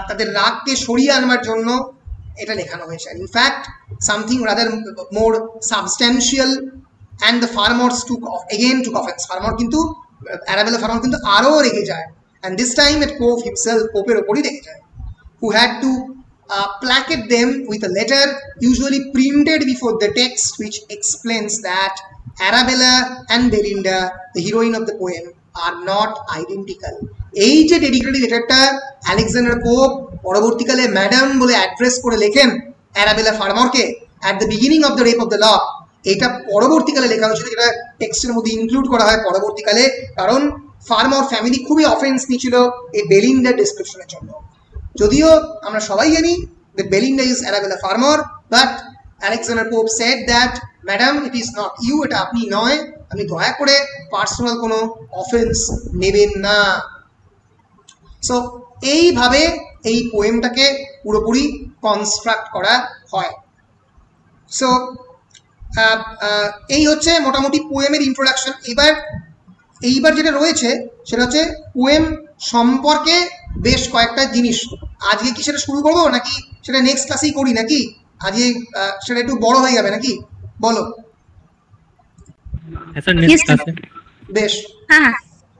তাদের রাগকে সরিয়ে আনবার জন্য এটা লেখানো হয়েছে। In fact, something rather more substantial, and the farmers took offense. Farmer কিন্তু অ্যারাবেলা ফার্মার কিন্তু আরো রেগে যায়, and this time at Pope himself, পোপের ওপরই রেগে যায়, who had to placate them with a letter usually printed before the text, which explains that Arabella and Belinda, the heroine of the poem, are not identical. এই যে ডেডিকেটেড লেটারটা আলেকজান্ডার পোপ পরবর্তীকালে ম্যাডাম বলে অ্যাড্রেস করে লেখেন অ্যারাবেলা ফার্মারকে at the beginning of the rape of the lock, এটা পরবর্তীকালে লেখা হয়েছিল, যেটা টেক্সটের মধ্যে ইনক্লুড করা হয় পরবর্তীকালে, কারণ ফার্মার ফ্যামিলি খুবই অফেন্স নিয়েছিল এই বেলিন্ডার ডেসক্রিপশনের জন্য। যদিও আমরা সবাই জানি that Belinda is Arabella Farmer, but Alexander Pope said that, Madam, it is not you, এটা আপনি নয়, আপনি দয়া করে পার্সোনাল কোনো অফেন্স নেবেন না। সো এইভাবে এই পোয়েমটাকে পুরোপুরি কনস্ট্রাক্ট করা হয়। সো এই হচ্ছে মোটামুটি পোয়েমের ইন্ট্রোডাকশন। এইবার যেটা রয়েছে সেটা হচ্ছে পোয়েম সম্পর্কে বেশ কয়েকটা জিনিস। আজকে কি সেটা শুরু করবো নাকি সেটা নেক্সট ক্লাসেই করি, নাকি আজকে সেটা একটু বড় হয়ে যাবে নাকি, বলো? বেশ,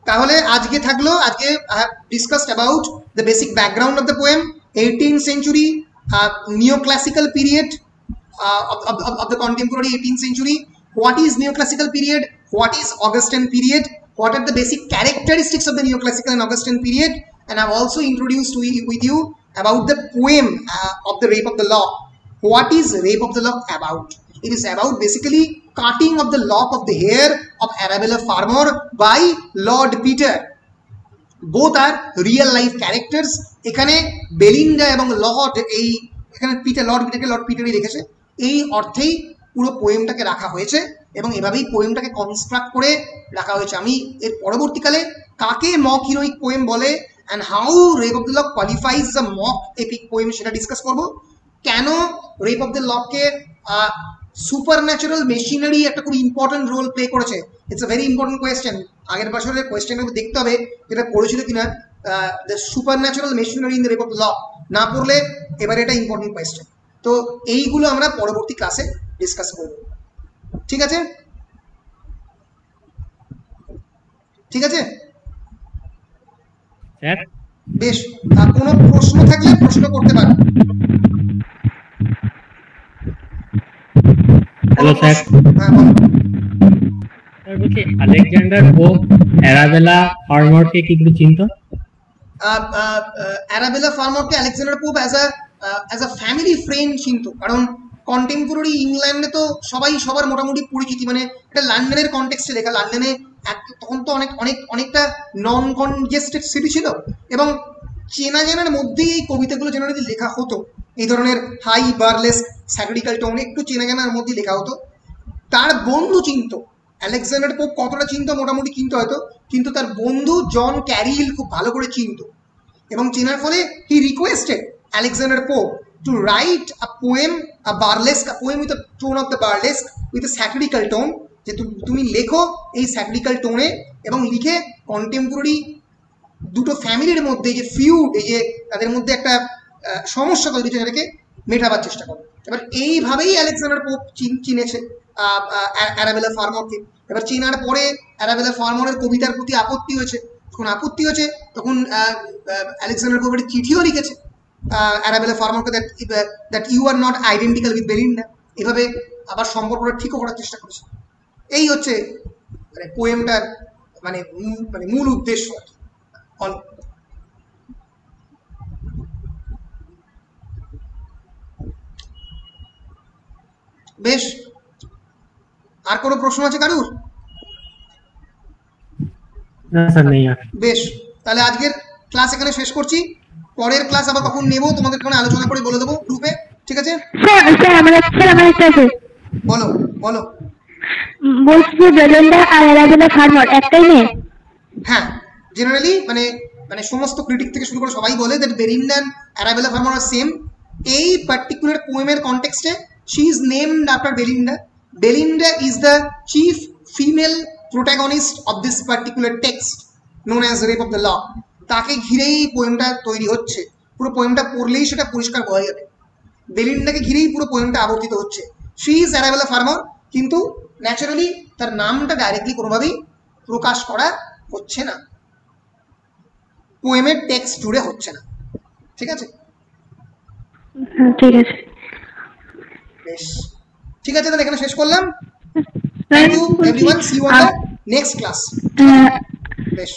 তাহলে আজকে থাকলো, আজকে I have discussed about the basic background of the poem, 18th century neoclassical period of the contemporary 18th century. What is neoclassical period? What is Augustan period? What are the basic characteristics of the neoclassical and Augustan period? And I've also introduced with you about the poem of the Rape of the Lock. What is Rape of the Lock about? It is about basically cutting of the lock of the hair of Arabella Farmer by Lord Peter. Both are real life characters. এখানে বেলিন্ডা এবং লর্ড, এই এখানে পিটার, লর্ড পিটারই লিখেছে, এই অর্থেই পুরো পোয়েমটাকে রাখা হয়েছে এবং এভাবেই পোয়েমটাকে কনস্ট্রাক্ট করে রাখা হয়েছে। আমি এর পরবর্তীকালে কাকে মক হিরোইক পোয়েম বলে and how Rape of the Lock qualifies as a mock epic poem সেটা ডিসকাস করব। কেন রেপ অফ দ্য লককে সুপারন্যাচুরাল মেশিনারি একটা খুব ইম্পর্টেন্ট রোল প্লে করেছে, it's a very important question. আগের বছরের কোয়েশ্চেনটা দেখতে হবে যেটা পড়েছিল কিনা, the supernatural machinery in the rape of the lock, না পড়লে এবারে এটা ইম্পর্টেন্ট কোয়েশ্চেন। তো এইগুলো আমরা পরবর্তী ক্লাসে ডিসকাস করব, ঠিক আছে? ঠিক আছে, বেশ। কোনো প্রশ্ন থাকলে প্রশ্ন করতে পারো। হ্যালো স্যার, বলছি আলেকজান্ডার পোপ অ্যারাবেলা ফার্মারকে কি করে চিনতো? অ্যারাবেলা ফার্মারকে Alexander Pope as a family friend চিনতো, কারণ কন্টেম্পোরারি ইংল্যান্ডে তো সবাই সবার মোটামুটি পরিচিতি, মানে এটা লন্ডনের কনটেক্সটে লেখা। লন্ডনে তখন তো অনেকটা নন কনজেস্টেড সিটি ছিল এবং চেনা জানার মধ্যেই এই কবিতাগুলো জেনারেলি লেখা হতো। এই ধরনের হাই বার্লেস্ক স্যাটিরিক্যাল টোন একটু চেনা জানার মধ্যেই লেখা হতো। তার বন্ধু চিনতো, আলেকজান্ডার পোপ কতটা চিনতো মোটামুটি চিনতো হয়তো, কিন্তু তার বন্ধু জন ক্যারিল খুব ভালো করে চিনতো এবং চেনার ফলে he requested Alexander pope to write a poem, a poem with a tone of the burlesque, with a satirical tone, যে তুমি লেখো এই স্যাটিরিক্যাল টোনে এবং লিখে কন্টেম্পোরারি দুটো ফ্যামিলির মধ্যে যে ফিউড, এই যে তাদের মধ্যে একটা সমস্যা তৈরি হচ্ছে সেটাকে মেটাবার চেষ্টা করো। এবার এইভাবেই আলেকজান্ডার পোপ চিনেছে অ্যারাবেলা ফার্মারকে। এবার চেনার পরে অ্যারাবেলা ফার্মারের কবিতার প্রতি আপত্তি হয়েছে, যখন আপত্তি হয়েছে তখন আলেকজান্ডার পোপ একটা চিঠিও লিখেছে অ্যারাবেলা ফার্মারকে, that you are not identical with Belinda. এভাবে আবার সম্পর্কটা ঠিকও করার চেষ্টা করেছে। এই হচ্ছে মানে পোয়েমটার মানে মূল উদ্দেশ্য। বেশ, আর কোনো প্রশ্ন আছে কারুর? বেশ, তাহলে আজকের ক্লাস এখানে শেষ করছি। পরের ক্লাস আবার কখন নেব তোমাদের কোনো আলোচনা করে বলে দেবো গ্রুপে, ঠিক আছে? বলো বলো। বলছি যে বেলিন্ডা আর অ্যারাবেলা ফার্মার একটাই মেয়ে? হ্যাঁ, জেনারেলি মানে সমস্ত ক্রিটিক থেকে শুরু করে সবাই বলে that Belinda and Arabella Fermor are same. এই পার্টিকুলার পোয়েমের কনটেক্সটে She is named after Belinda. Belinda is the chief female protagonist of this particular text known as Rape of the Lock. তাকে ঘিরেই পোয়েমটা তৈরি হচ্ছে, পুরো পোয়েমটা পড়লেই সেটা পরিষ্কার হয়ে যাবে। বেলিন্ডাকে ঘিরেই পুরো পোয়েমটা আবর্তিত হচ্ছে। শি ইজ অ্যারাবেলা ফার্মার, কিন্তু ন্যাচারালি তার নামটা ডাইরেক্টলি কোনোভাবেই প্রকাশ করা হচ্ছে না, পোয়েমের টেক্সট জুড়ে হচ্ছে না। ঠিক আছে, ঠিক আছে, বেশ ঠিক আছে, তাহলে এখানে শেষ করলাম। Thank you everyone, see you on the next class. বেশ।